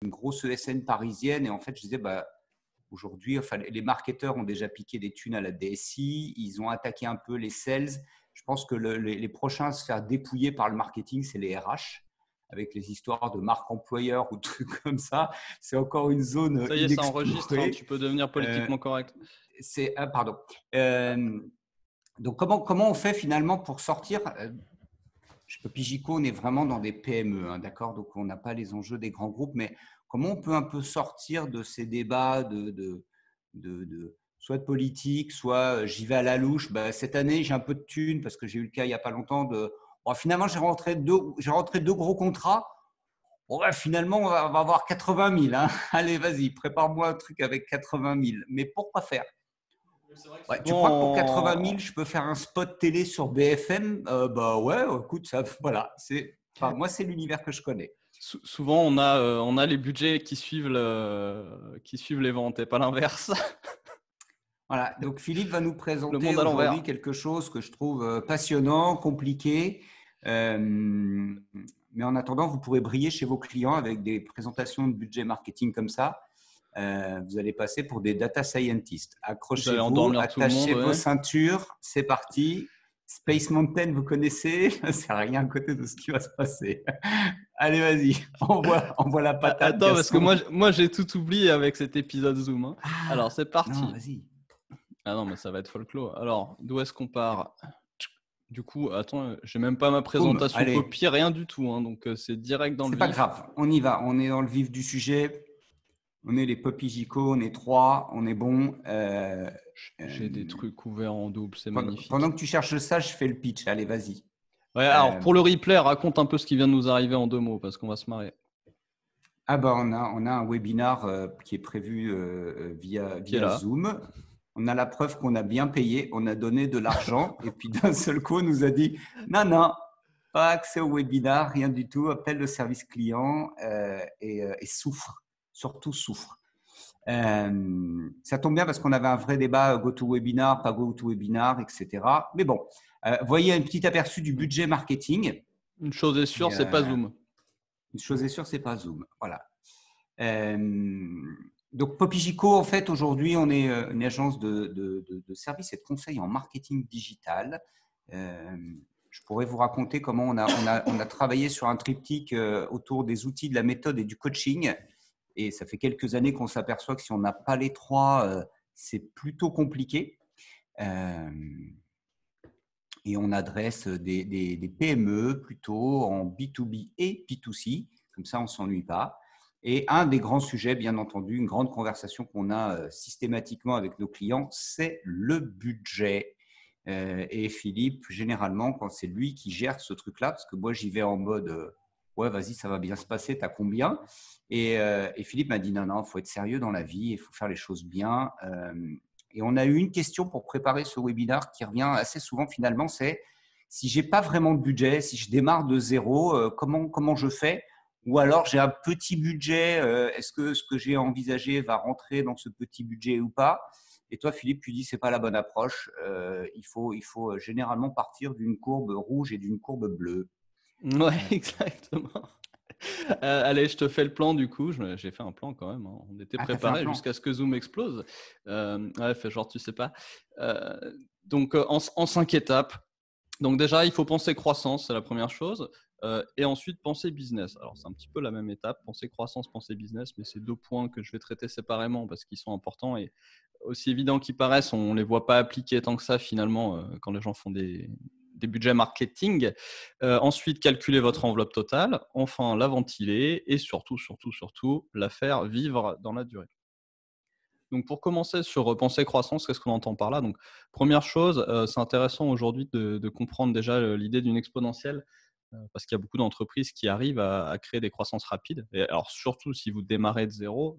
une grosse ESN parisienne. Et en fait, je disais, aujourd'hui, enfin, les marketeurs ont déjà piqué des thunes à la DSI. Ils ont attaqué un peu les sales. Je pense que les prochains à se faire dépouiller par le marketing, c'est les RH, avec les histoires de marque employeur ou trucs comme ça. C'est encore une zone Ça y est, ça enregistre, hein, tu peux devenir politiquement correct. Pardon. Donc, comment on fait finalement pour sortir Pigico, on est vraiment dans des PME, hein, d'accord. Donc, on n'a pas les enjeux des grands groupes, mais comment on peut un peu sortir de ces débats soit de politique, soit j'y vais à la louche. Cette année, j'ai un peu de thunes parce que j'ai eu le cas il n'y a pas longtemps finalement, j'ai rentré deux gros contrats. Finalement, on va avoir 80 000. Hein. Allez, vas-y, prépare-moi un truc avec 80 000. Mais pourquoi faire tu crois que pour 80 000, je peux faire un spot télé sur BFM ouais, écoute, ça, voilà. Moi, c'est l'univers que je connais. Souvent, on a les budgets qui suivent les ventes et pas l'inverse. Voilà, donc Philippe va nous Le présenter monde à aujourd'hui l'envers. quelque chose que je trouve passionnant, compliqué. Mais en attendant, vous pourrez briller chez vos clients avec des présentations de budget marketing comme ça. Vous allez passer pour des data scientists. Vous allez Accrochez-vous, endormir tout le monde. attachez vos Ouais. ceintures, c'est parti. Space Mountain, vous connaissez, c'est rien à côté de ce qui va se passer. Allez, vas-y, envoie la patate. Attends, parce que Gaston. moi j'ai tout oublié avec cet épisode Zoom. Hein. Alors, c'est Non, parti. vas-y. Ah non, mais ça va être folklore. Alors, d'où est-ce qu'on part? Du coup, attends, j'ai même pas ma Boum, présentation allez. copie, rien du tout. Hein, donc, c'est direct dans le C'est pas vif. grave, on y va. On est dans le vif du sujet. On est les Poppy Gico, on est trois, on est bon. J'ai des trucs ouverts en double, c'est magnifique. Pendant que tu cherches ça, je fais le pitch. Allez, vas-y. Ouais, alors pour le replay, raconte un peu ce qui vient de nous arriver en 2 mots parce qu'on va se marrer. On a un webinar qui est prévu via Zoom. On a la preuve qu'on a bien payé, on a donné de l'argent et puis d'un seul coup, on nous a dit non, pas accès au webinar, rien du tout, appelle le service client et souffre, surtout souffre. Ça tombe bien parce qu'on avait un vrai débat GoToWebinar, pas GoToWebinar, etc. Mais bon, voyez un petit aperçu du budget marketing. Une chose est sûre, c'est pas Zoom. Une chose est sûre, c'est pas Zoom. Voilà. Donc, Popigico, en fait, aujourd'hui, on est une agence de services et de conseils en marketing digital. Je pourrais vous raconter comment on a travaillé sur un triptyque autour des outils, de la méthode et du coaching. Et ça fait quelques années qu'on s'aperçoit que si on n'a pas les trois, c'est plutôt compliqué. Et on adresse des PME plutôt en B2B et B2C. Comme ça, on ne s'ennuie pas. Et un des grands sujets, bien entendu, une grande conversation qu'on a systématiquement avec nos clients, c'est le budget. Et Philippe, généralement, quand c'est lui qui gère ce truc-là, parce que moi, j'y vais en mode ouais, vas-y, ça va bien se passer, t'as combien? Et Philippe m'a dit non, il faut être sérieux dans la vie, il faut faire les choses bien. Et on a eu une question pour préparer ce webinaire qui revient assez souvent finalement, c'est si j'ai pas vraiment de budget, si je démarre de zéro, comment je fais? Ou alors j'ai un petit budget, est-ce que ce que j'ai envisagé va rentrer dans ce petit budget ou pas? Et toi, Philippe, tu dis c'est pas la bonne approche. Il faut généralement partir d'une courbe rouge et d'une courbe bleue. Ouais, exactement. Allez, je te fais le plan du coup. J'ai fait un plan quand même. Hein. On était Ah, t'as fait un préparés plan? jusqu'à ce que Zoom explose. Ouais, fais genre tu sais pas. Donc en 5 étapes. Donc déjà, il faut penser croissance, c'est la première chose. Et ensuite, penser business. Alors, c'est un petit peu la même étape, penser croissance, penser business, mais c'est 2 points que je vais traiter séparément parce qu'ils sont importants et aussi évidents qu'ils paraissent, on ne les voit pas appliqués tant que ça finalement quand les gens font des budgets marketing. Ensuite, calculer votre enveloppe totale. Enfin, la ventiler et surtout, la faire vivre dans la durée. Donc, pour commencer sur penser croissance, qu'est-ce qu'on entend par là? Donc, première chose, c'est intéressant aujourd'hui de comprendre déjà l'idée d'une exponentielle parce qu'il y a beaucoup d'entreprises qui arrivent à créer des croissances rapides. Et alors, surtout si vous démarrez de zéro,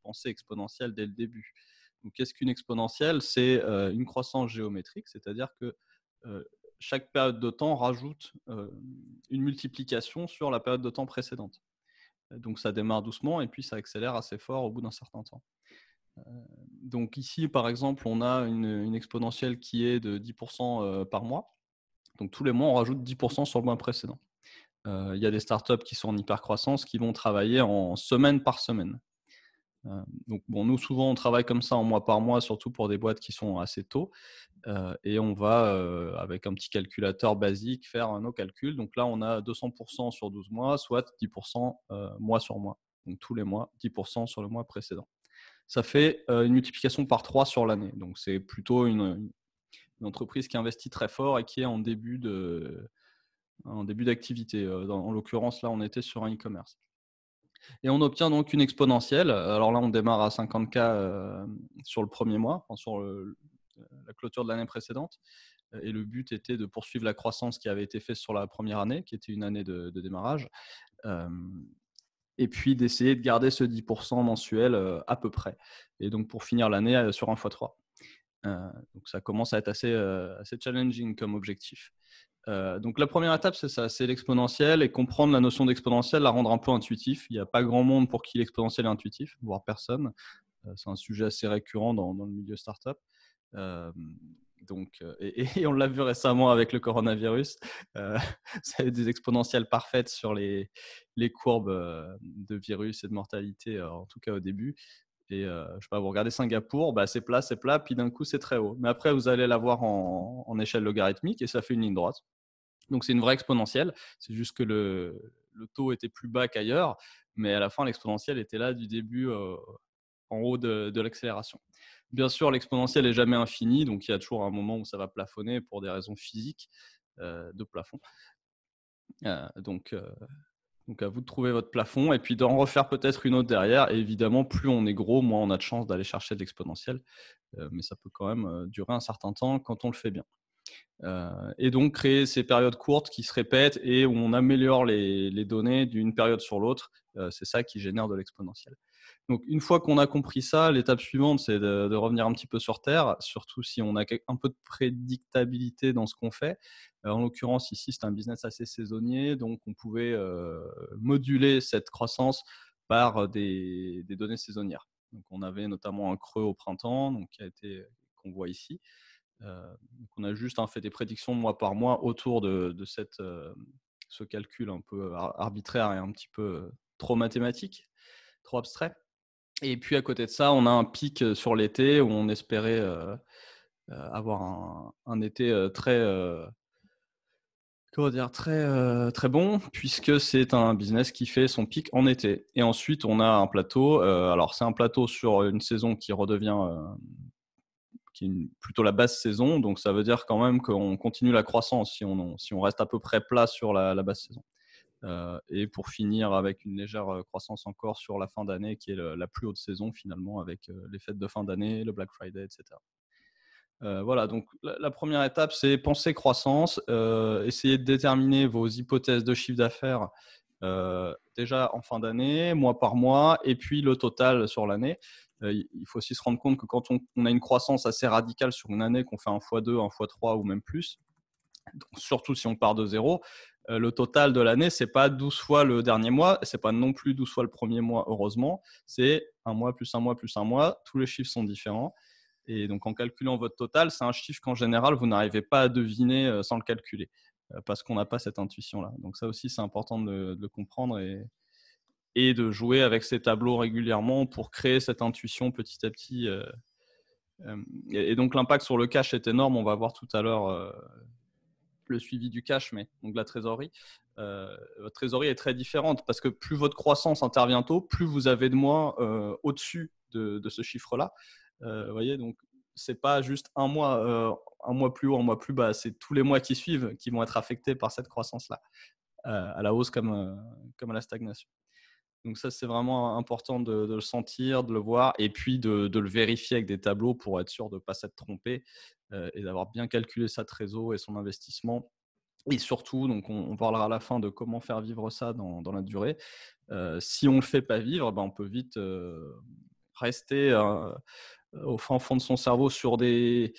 pensez exponentielle dès le début. Donc, qu'est-ce qu'une exponentielle? C'est une croissance géométrique, c'est-à-dire que chaque période de temps rajoute une multiplication sur la période de temps précédente. Donc, ça démarre doucement et puis ça accélère assez fort au bout d'un certain temps. Donc ici, par exemple, on a une exponentielle qui est de 10% par mois. Donc tous les mois, on rajoute 10% sur le mois précédent. Il y a des startups qui sont en hypercroissance qui vont travailler en semaine par semaine. Donc, nous, souvent, on travaille comme ça en mois par mois, surtout pour des boîtes qui sont assez tôt. Et on va, avec un petit calculateur basique, faire nos calculs. Donc là, on a 200% sur 12 mois, soit 10% mois sur mois. Donc tous les mois, 10% sur le mois précédent. Ça fait une multiplication par 3 sur l'année. Donc c'est plutôt une entreprise qui investit très fort et qui est en début d'activité. En l'occurrence, là, on était sur un e-commerce. Et on obtient donc une exponentielle. Alors là, on démarre à 50K sur le premier mois, sur la clôture de l'année précédente. Et le but était de poursuivre la croissance qui avait été faite sur la première année, qui était une année de démarrage. Et puis d'essayer de garder ce 10% mensuel à peu près. Et donc pour finir l'année sur un x3. Donc ça commence à être assez challenging comme objectif. Donc la première étape, c'est ça, c'est l'exponentielle, et comprendre la notion d'exponentielle, la rendre un peu intuitif. Il n'y a pas grand monde pour qui l'exponentielle est intuitif, voire personne. C'est un sujet assez récurrent dans le milieu startup. Et on l'a vu récemment avec le coronavirus. Ça a eu des exponentielles parfaites sur les courbes de virus et de mortalité, en tout cas au début. Et je sais pas, vous regardez Singapour, c'est plat, puis d'un coup c'est très haut. Mais après, vous allez l'avoir en échelle logarithmique et ça fait une ligne droite. Donc c'est une vraie exponentielle. C'est juste que le taux était plus bas qu'ailleurs, mais à la fin, l'exponentielle était là du début en haut de l'accélération. Bien sûr, l'exponentielle n'est jamais infinie, donc il y a toujours un moment où ça va plafonner pour des raisons physiques de plafond. Donc à vous de trouver votre plafond et puis d'en refaire peut-être une autre derrière. Et évidemment, plus on est gros, moins on a de chance d'aller chercher de l'exponentielle. Mais ça peut quand même durer un certain temps quand on le fait bien. Et donc créer ces périodes courtes qui se répètent et où on améliore les données d'une période sur l'autre, c'est ça qui génère de l'exponentielle. Donc une fois qu'on a compris ça, l'étape suivante, c'est de revenir un petit peu sur Terre, surtout si on a un peu de prédictabilité dans ce qu'on fait. En l'occurrence, ici, c'est un business assez saisonnier, donc on pouvait moduler cette croissance par des données saisonnières. Donc on avait notamment un creux au printemps, donc qu'on voit ici. Donc on a juste fait des prédictions mois par mois autour de ce calcul un peu arbitraire et un petit peu trop mathématique, trop abstrait. Et puis à côté de ça, on a un pic sur l'été où on espérait avoir un été très très bon, puisque c'est un business qui fait son pic en été. Et ensuite, on a un plateau. Alors c'est un plateau sur une saison qui redevient qui est plutôt la basse saison. Donc, ça veut dire quand même qu'on continue la croissance si on reste à peu près plat sur la basse saison. Et pour finir avec une légère croissance encore sur la fin d'année, qui est la plus haute saison finalement, avec les fêtes de fin d'année, le Black Friday, etc. Voilà, donc la première étape, c'est penser croissance, essayer de déterminer vos hypothèses de chiffre d'affaires déjà en fin d'année, mois par mois, et puis le total sur l'année. Il faut aussi se rendre compte que quand on a une croissance assez radicale sur une année, qu'on fait un x2, un x3 ou même plus, donc surtout si on part de zéro, le total de l'année, ce n'est pas 12 fois le dernier mois, ce n'est pas non plus 12 fois le premier mois, heureusement, c'est un mois plus un mois plus un mois, tous les chiffres sont différents. Et donc, en calculant votre total, c'est un chiffre qu'en général, vous n'arrivez pas à deviner sans le calculer, parce qu'on n'a pas cette intuition-là. Donc, ça aussi, c'est important de le comprendre et de jouer avec ces tableaux régulièrement pour créer cette intuition petit à petit. Et donc, l'impact sur le cash est énorme. On va voir tout à l'heure le suivi du cash, mais donc la trésorerie. Votre trésorerie est très différente parce que plus votre croissance intervient tôt, plus vous avez de mois au-dessus de ce chiffre-là. Vous voyez, donc c'est pas juste un mois plus haut, un mois plus bas, c'est tous les mois qui suivent qui vont être affectés par cette croissance-là, à la hausse comme à la stagnation. Donc ça, c'est vraiment important de le sentir, de le voir, et puis de le vérifier avec des tableaux pour être sûr de ne pas s'être trompé et d'avoir bien calculé sa trésor et son investissement. Et surtout, donc on parlera à la fin de comment faire vivre ça dans la durée. Si on ne le fait pas vivre, on peut vite rester au fin fond de son cerveau sur des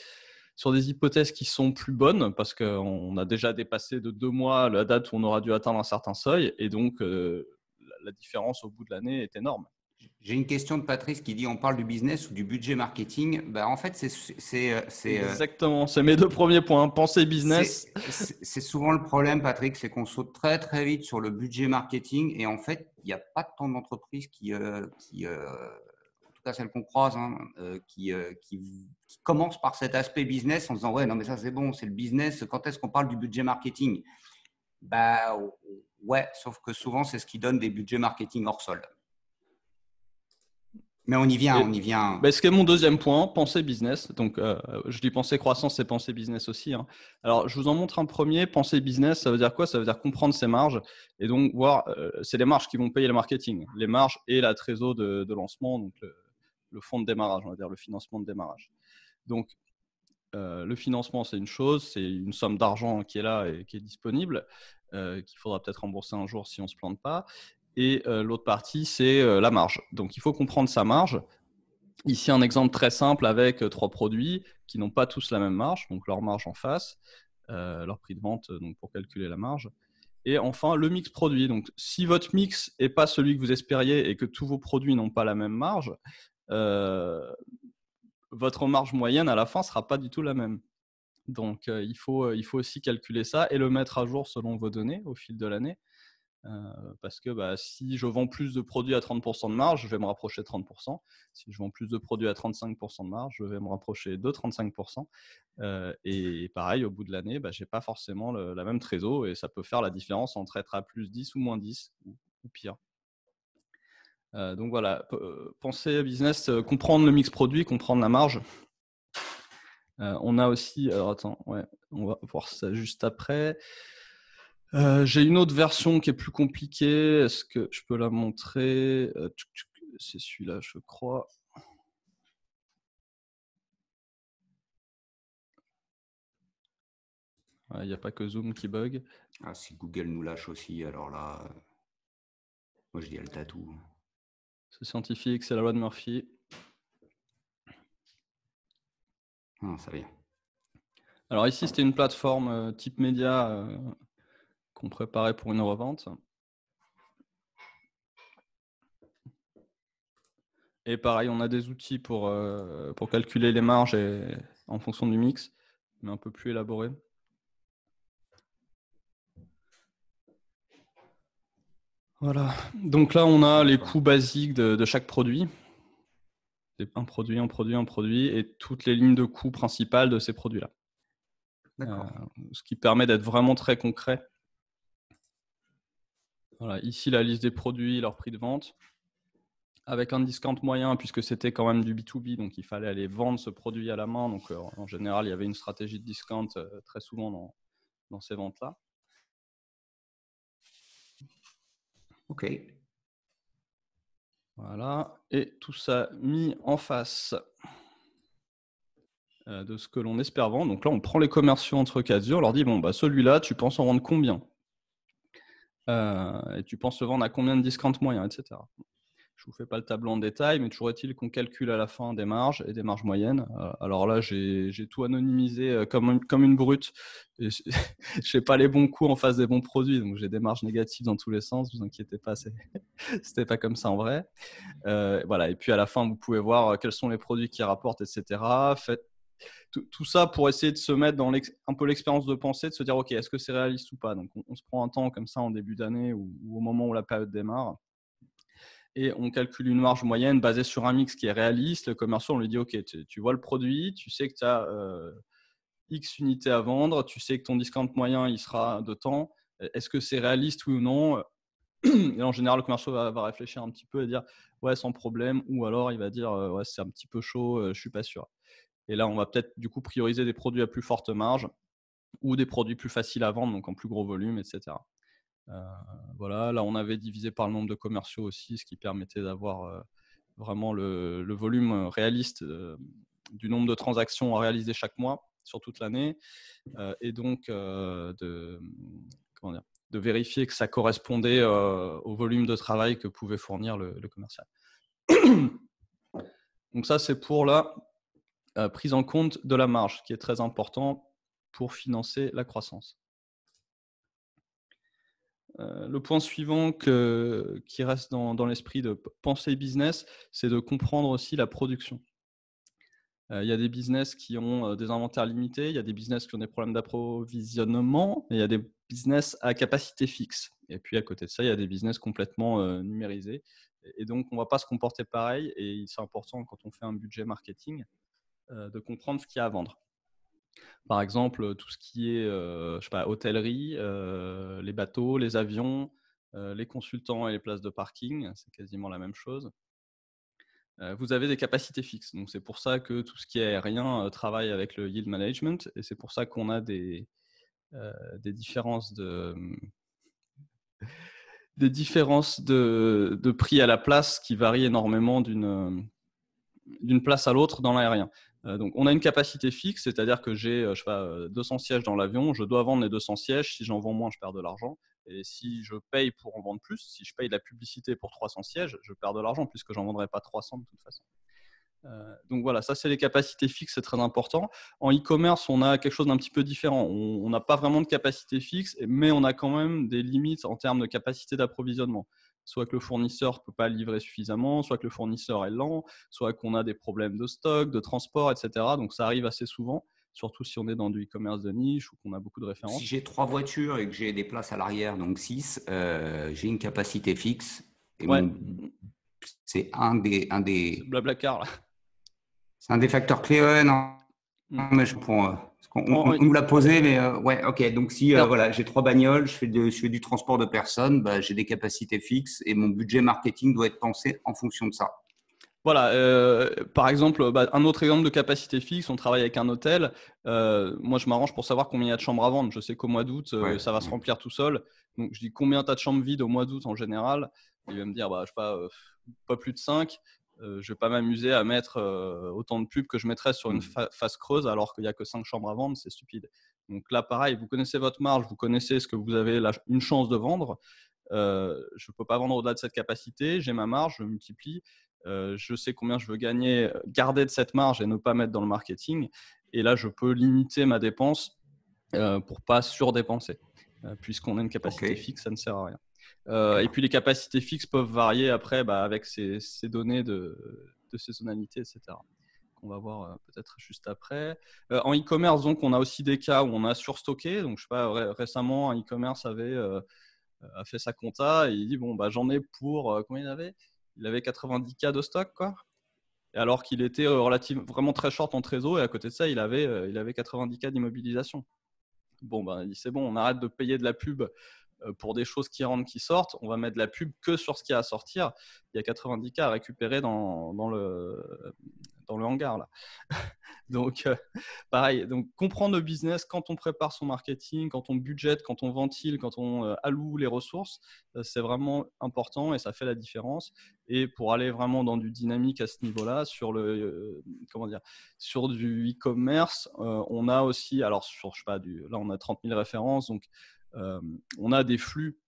hypothèses qui sont plus bonnes parce qu'on a déjà dépassé de 2 mois la date où on aura dû atteindre un certain seuil et donc la différence au bout de l'année est énorme. J'ai une question de Patrice qui dit on parle du business ou du budget marketing. Ben, en fait, Exactement, c'est mes deux premiers points. Pensée business. c'est souvent le problème, Patrick, c'est qu'on saute très très vite sur le budget marketing et en fait, il n'y a pas tant d'entreprises en tout cas celles qu'on croise, hein, qui commencent par cet aspect business en disant ouais, non mais ça c'est bon, c'est le business. Quand est-ce qu'on parle du budget marketing? Bah ouais, sauf que souvent c'est ce qui donne des budgets marketing hors sol. Mais on y vient, Et, on y vient. ce qui est mon deuxième point, pensée business. Donc, je dis pensée croissance et pensée business aussi, hein. Alors, je vous en montre un premier. Pensée business, ça veut dire quoi? Ça veut dire comprendre ses marges et donc voir, c'est les marges qui vont payer le marketing, les marges et la trésor de lancement, donc le fonds de démarrage, on va dire le financement de démarrage. Donc, le financement, c'est une chose, c'est une somme d'argent qui est là et qui est disponible, qu'il faudra peut-être rembourser un jour si on ne se plante pas. Et l'autre partie, c'est la marge. Donc, il faut comprendre sa marge. Ici, un exemple très simple avec 3 produits qui n'ont pas tous la même marge, donc leur marge en face, leur prix de vente donc pour calculer la marge. Et enfin, le mix produit. Donc, si votre mix n'est pas celui que vous espériez et que tous vos produits n'ont pas la même marge, votre marge moyenne à la fin ne sera pas du tout la même. Donc, il faut aussi calculer ça et le mettre à jour selon vos données au fil de l'année. Parce que si je vends plus de produits à 30% de marge, je vais me rapprocher de 30%. Si je vends plus de produits à 35% de marge, je vais me rapprocher de 35%. Et pareil, au bout de l'année, je n'ai pas forcément la même trésor et ça peut faire la différence entre être à plus 10 ou moins 10 ou pire. Donc voilà, penser business, comprendre le mix produit, comprendre la marge. On a aussi, alors attends, ouais, on va voir ça juste après. J'ai une autre version qui est plus compliquée. Est-ce que je peux la montrer? C'est celui-là, je crois. Il n'y a pas que Zoom qui bug. Ah, si Google nous lâche aussi, alors là, moi je dis elle tatoue. C'est scientifique, c'est la loi de Murphy. Ah, ça vient. Alors ici, c'était une plateforme type média qu'on préparait pour une revente. Et pareil, on a des outils pour calculer les marges en fonction du mix, mais un peu plus élaboré. Voilà. Donc là, on a les coûts basiques de chaque produit. Un produit, et toutes les lignes de coûts principales de ces produits-là. Ce qui permet d'être vraiment très concret. Voilà, ici, la liste des produits, leur prix de vente, avec un discount moyen, puisque c'était quand même du B2B, donc il fallait aller vendre ce produit à la main. Donc, en général, il y avait une stratégie de discount très souvent dans ces ventes-là. OK. Voilà, et tout ça mis en face de ce que l'on espère vendre. Donc là, on prend les commerciaux entre quatre yeux, on leur dit, bon, celui-là, tu penses en vendre combien? Et tu penses le vendre à combien de discount moyen, etc. Je ne vous fais pas le tableau en détail, mais toujours est-il qu'on calcule à la fin des marges et des marges moyennes. Alors là, j'ai tout anonymisé comme une brute. Et je ne fais pas les bons coûts en face des bons produits, donc j'ai des marges négatives dans tous les sens. Ne vous inquiétez pas, c'était pas comme ça en vrai. Voilà. Et puis à la fin, vous pouvez voir quels sont les produits qui rapportent, etc. Faites tout ça pour essayer de se mettre dans un peu l'expérience de pensée, de se dire ok, est-ce que c'est réaliste ou pas? Donc on se prend un temps comme ça en début d'année ou au moment où la période démarre. Et on calcule une marge moyenne basée sur un mix qui est réaliste. Le commercial, on lui dit, OK, tu vois le produit, tu sais que tu as X unités à vendre, tu sais que ton discount moyen, il sera de temps. Est-ce que c'est réaliste, oui ou non? Et en général, le commercial va réfléchir un petit peu et dire, ouais, sans problème. Ou alors, il va dire, ouais, c'est un petit peu chaud, je ne suis pas sûr. Et là, on va peut-être du coup prioriser des produits à plus forte marge ou des produits plus faciles à vendre, donc en plus gros volume, etc. Voilà, là on avait divisé par le nombre de commerciaux aussi, ce qui permettait d'avoir vraiment le volume réaliste du nombre de transactions à réaliser chaque mois sur toute l'année, et donc de vérifier que ça correspondait au volume de travail que pouvait fournir le commercial. Donc ça, c'est pour la prise en compte de la marge, qui est très important pour financer la croissance. Le point suivant qui reste dans l'esprit de penser business, c'est de comprendre aussi la production. Il y a des business qui ont des inventaires limités, il y a des business qui ont des problèmes d'approvisionnement, et il y a des business à capacité fixe. Et puis à côté de ça, il y a des business complètement numérisés. Et donc, on ne va pas se comporter pareil. Et c'est important quand on fait un budget marketing de comprendre ce qu'il y a à vendre. Par exemple, tout ce qui est je sais pas, hôtellerie, les bateaux, les avions, les consultants et les places de parking, c'est quasiment la même chose. Vous avez des capacités fixes. Donc, c'est pour ça que tout ce qui est aérien travaille avec le yield management. Et c'est pour ça qu'on a des différences de prix à la place qui varient énormément d'une place à l'autre dans l'aérien. Donc, on a une capacité fixe, c'est-à-dire que j'ai je sais pas, 200 sièges dans l'avion. Je dois vendre les 200 sièges. Si j'en vends moins, je perds de l'argent. Et si je paye pour en vendre plus, si je paye de la publicité pour 300 sièges, je perds de l'argent puisque j'en vendrai pas 300 de toute façon. Donc voilà, ça c'est les capacités fixes, c'est très important. En e-commerce, on a quelque chose d'un petit peu différent. On n'a pas vraiment de capacité fixe, mais on a quand même des limites en termes de capacité d'approvisionnement. Soit que le fournisseur ne peut pas livrer suffisamment, soit que le fournisseur est lent, soit qu'on a des problèmes de stock, de transport, etc. Donc ça arrive assez souvent, surtout si on est dans du e-commerce de niche ou qu'on a beaucoup de Si références. j'ai 3 voitures et que j'ai des places à l'arrière, donc 6, j'ai une capacité fixe. Et Ouais, c'est c'est le Blablacar là. c'est un des facteurs clés. Ouais, non, Mm. mais je comprends. Parce qu'on En- on nous l'a posé, mais ouais, ok. Donc si en- voilà, j'ai 3 bagnoles, je fais du transport de personnes, bah, j'ai des capacités fixes et mon budget marketing doit être pensé en fonction de ça. Voilà, par exemple, un autre exemple de capacité fixe, on travaille avec un hôtel. Moi, je m'arrange pour savoir combien il y a de chambres à vendre. Je sais qu'au mois d'août, Ouais, ça va se remplir tout seul. Donc, je dis combien tu as de chambres vides au mois d'août en général. Il va me dire, je sais pas plus de 5. Je ne vais pas m'amuser à mettre autant de pubs que je mettrais sur une face creuse alors qu'il n'y a que 5 chambres à vendre. C'est stupide. Donc là, pareil, vous connaissez votre marge, vous connaissez ce que vous avez une chance de vendre. Je ne peux pas vendre au-delà de cette capacité. J'ai ma marge, je multiplie. Je sais combien je veux gagner, garder de cette marge et ne pas mettre dans le marketing. Et là, je peux limiter ma dépense pour ne pas surdépenser. Puisqu'on a une capacité ok. fixe, ça ne sert à rien. Et puis, les capacités fixes peuvent varier après avec ces données de saisonnalité, etc. On va voir peut-être juste après. En e-commerce, donc, on a aussi des cas où on a surstocké. Donc, je sais pas, récemment, un e-commerce a fait sa compta et il dit bon, j'en ai pour combien il avait? Il avait 90 k de stock, quoi. Et alors qu'il était vraiment très short en trésor et à côté de ça, il avait 90 k d'immobilisation. Bon, il dit c'est bon, on arrête de payer de la pub pour des choses qui rentrent, qui sortent. On va mettre de la pub que sur ce qui a à sortir. Il y a 90 k à récupérer dans le hangar là. Donc, pareil, donc comprendre le business quand on prépare son marketing, quand on budgète, quand on ventile, quand on alloue les ressources, c'est vraiment important et ça fait la différence. Et pour aller vraiment dans du dynamique à ce niveau-là, sur du e-commerce, on a aussi, alors je sais pas, là on a 30 000 références, donc on a des flux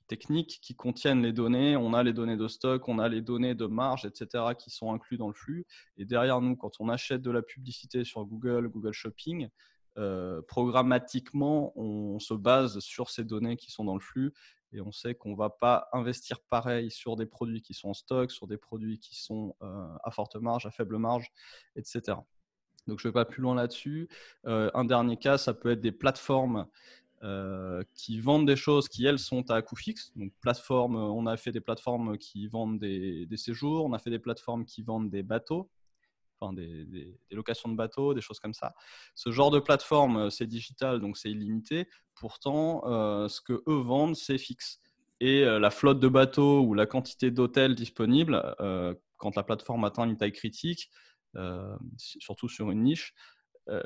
techniques qui contiennent les données. On a les données de stock, on a les données de marge, etc. qui sont inclus dans le flux. Et derrière nous, quand on achète de la publicité sur Google, Google Shopping, programmatiquement, on se base sur ces données qui sont dans le flux et on sait qu'on ne va pas investir pareil sur des produits qui sont en stock, sur des produits qui sont à forte marge, à faible marge, etc. Donc, je ne vais pas plus loin là-dessus. Un dernier cas, ça peut être des plateformes qui vendent des choses qui, elles, sont à coût fixe. Donc, on a fait des plateformes qui vendent des séjours, on a fait des plateformes qui vendent des bateaux, enfin des locations de bateaux, des choses comme ça. Ce genre de plateforme, c'est digital, donc c'est illimité. Pourtant, ce que eux vendent, c'est fixe. Et la flotte de bateaux ou la quantité d'hôtels disponibles, quand la plateforme atteint une taille critique, surtout sur une niche, euh,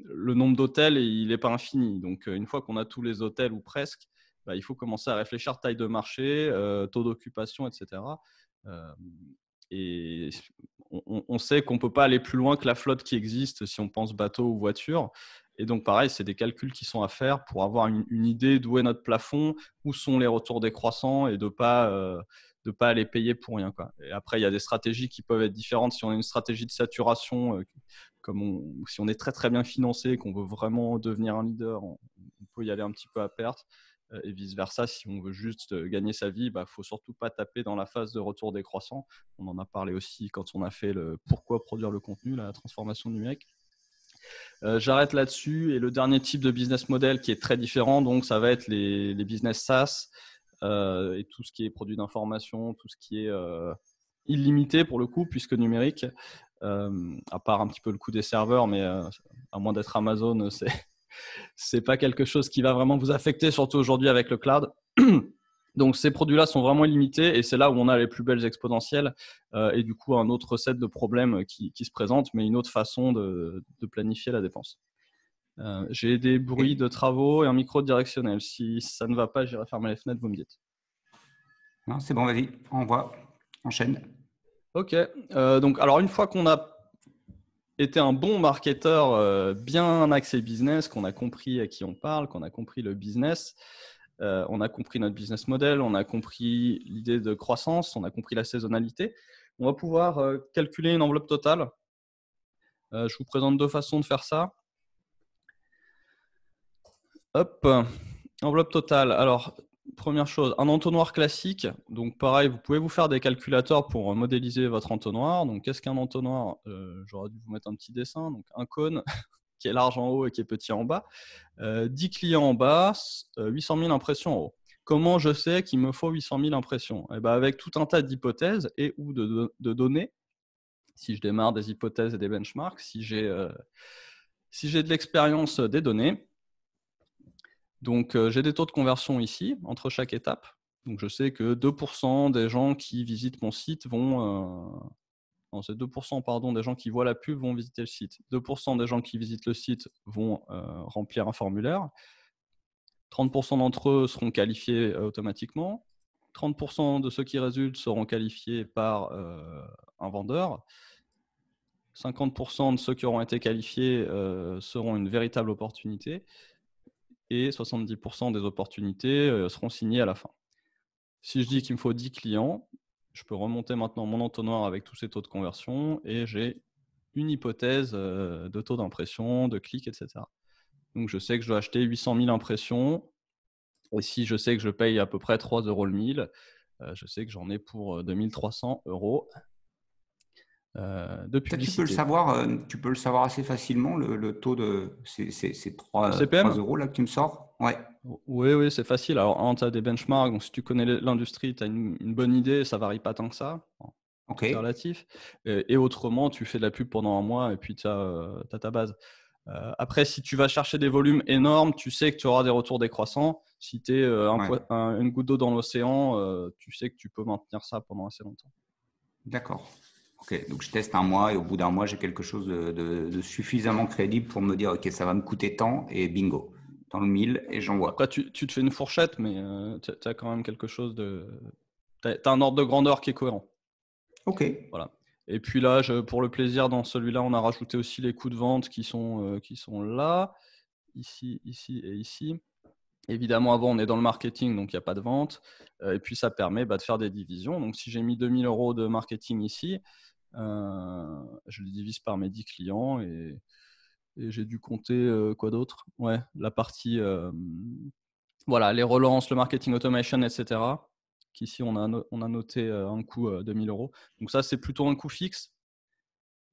le nombre d'hôtels, il n'est pas infini. Donc, une fois qu'on a tous les hôtels ou presque, il faut commencer à réfléchir taille de marché, taux d'occupation, etc. Et on sait qu'on ne peut pas aller plus loin que la flotte qui existe si on pense bateau ou voiture. Et donc, pareil, c'est des calculs qui sont à faire pour avoir une idée d'où est notre plafond, où sont les retours décroissants et de ne pas aller payer pour rien, quoi. Et après, il y a des stratégies qui peuvent être différentes. Si on a une stratégie de saturation, si on est très très bien financé, qu'on veut vraiment devenir un leader, on peut y aller un petit peu à perte. Et vice-versa, si on veut juste gagner sa vie, il ne faut surtout pas taper dans la phase de retour décroissant. On en a parlé aussi quand on a fait le pourquoi produire le contenu, la transformation numérique. J'arrête là-dessus. Et le dernier type de business model qui est très différent, donc ça va être les business SaaS et tout ce qui est produit d'information, tout ce qui est illimité pour le coup, puisque numérique, à part un petit peu le coût des serveurs, mais à moins d'être Amazon, c'est pas quelque chose qui va vraiment vous affecter, surtout aujourd'hui avec le cloud. Donc ces produits-là sont vraiment illimités et c'est là où on a les plus belles exponentielles et du coup un autre set de problèmes qui se présentent, mais une autre façon de planifier la dépense. J'ai des bruits de travaux et un micro directionnel. Si ça ne va pas, j'irai fermer les fenêtres, vous me dites. Non, c'est bon, vas-y, enchaîne. Ok, donc alors une fois qu'on a été un bon marketeur bien axé business, qu'on a compris à qui on parle, qu'on a compris le business, on a compris notre business model, on a compris l'idée de croissance, on a compris la saisonnalité, on va pouvoir calculer une enveloppe totale. Je vous présente deux façons de faire ça. Hop, enveloppe totale. Alors, première chose, un entonnoir classique. Donc, pareil, vous pouvez vous faire des calculateurs pour modéliser votre entonnoir. Donc, qu'est-ce qu'un entonnoir ? J'aurais dû vous mettre un petit dessin. Donc, un cône qui est large en haut et qui est petit en bas. 10 clients en bas, 800 000 impressions en haut. Comment je sais qu'il me faut 800 000 impressions ? Eh ben, avec tout un tas d'hypothèses et ou de données. Si je démarre des hypothèses et des benchmarks, si j'ai de l'expérience des données. Donc, j'ai des taux de conversion ici, entre chaque étape. Donc, je sais que 2% des gens qui visitent mon site vont… non, c'est 2% pardon, des gens qui voient la pub vont visiter le site. 2% des gens qui visitent le site vont remplir un formulaire. 30% d'entre eux seront qualifiés automatiquement. 30% de ceux qui résultent seront qualifiés par un vendeur. 50% de ceux qui auront été qualifiés seront une véritable opportunité. Et 70% des opportunités seront signées à la fin. Si je dis qu'il me faut 10 clients, je peux remonter maintenant mon entonnoir avec tous ces taux de conversion et j'ai une hypothèse de taux d'impression, de clics, etc. Donc, je sais que je dois acheter 800 000 impressions. Et si je sais que je paye à peu près 3 € le 1000, je sais que j'en ai pour 2300 € de publicité. Tu peux le savoir assez facilement, le taux de ces 3 CPM ? € là que tu me sors. Ouais. Oui, c'est facile. Alors, tu as des benchmarks, donc si tu connais l'industrie, tu as une bonne idée, ça ne varie pas tant que ça. Ok. C'est relatif. Et autrement, tu fais de la pub pendant un mois et puis tu as ta base. Après, si tu vas chercher des volumes énormes, tu sais que tu auras des retours décroissants. Si tu es une goutte d'eau dans l'océan, tu sais que tu peux maintenir ça pendant assez longtemps. D'accord. Ok, donc je teste un mois et au bout d'un mois, j'ai quelque chose de suffisamment crédible pour me dire, ok, ça va me coûter tant et bingo, dans le 1000 et j'envoie. Après, tu te fais une fourchette, mais tu as quand même quelque chose de… Tu as un ordre de grandeur qui est cohérent. Ok. Voilà. Et puis là, pour le plaisir, dans celui-là, on a rajouté aussi les coûts de vente qui sont là, ici et ici. Évidemment, avant, on est dans le marketing, donc il n'y a pas de vente. Et puis, ça permet de faire des divisions. Donc, si j'ai mis 2 000 € de marketing ici, je le divise par mes 10 clients et j'ai dû compter quoi d'autre ? Ouais, la partie, voilà, les relances, le marketing automation, etc. Qu'ici, on a noté un coût de 1 000 €. Donc, ça, c'est plutôt un coût fixe.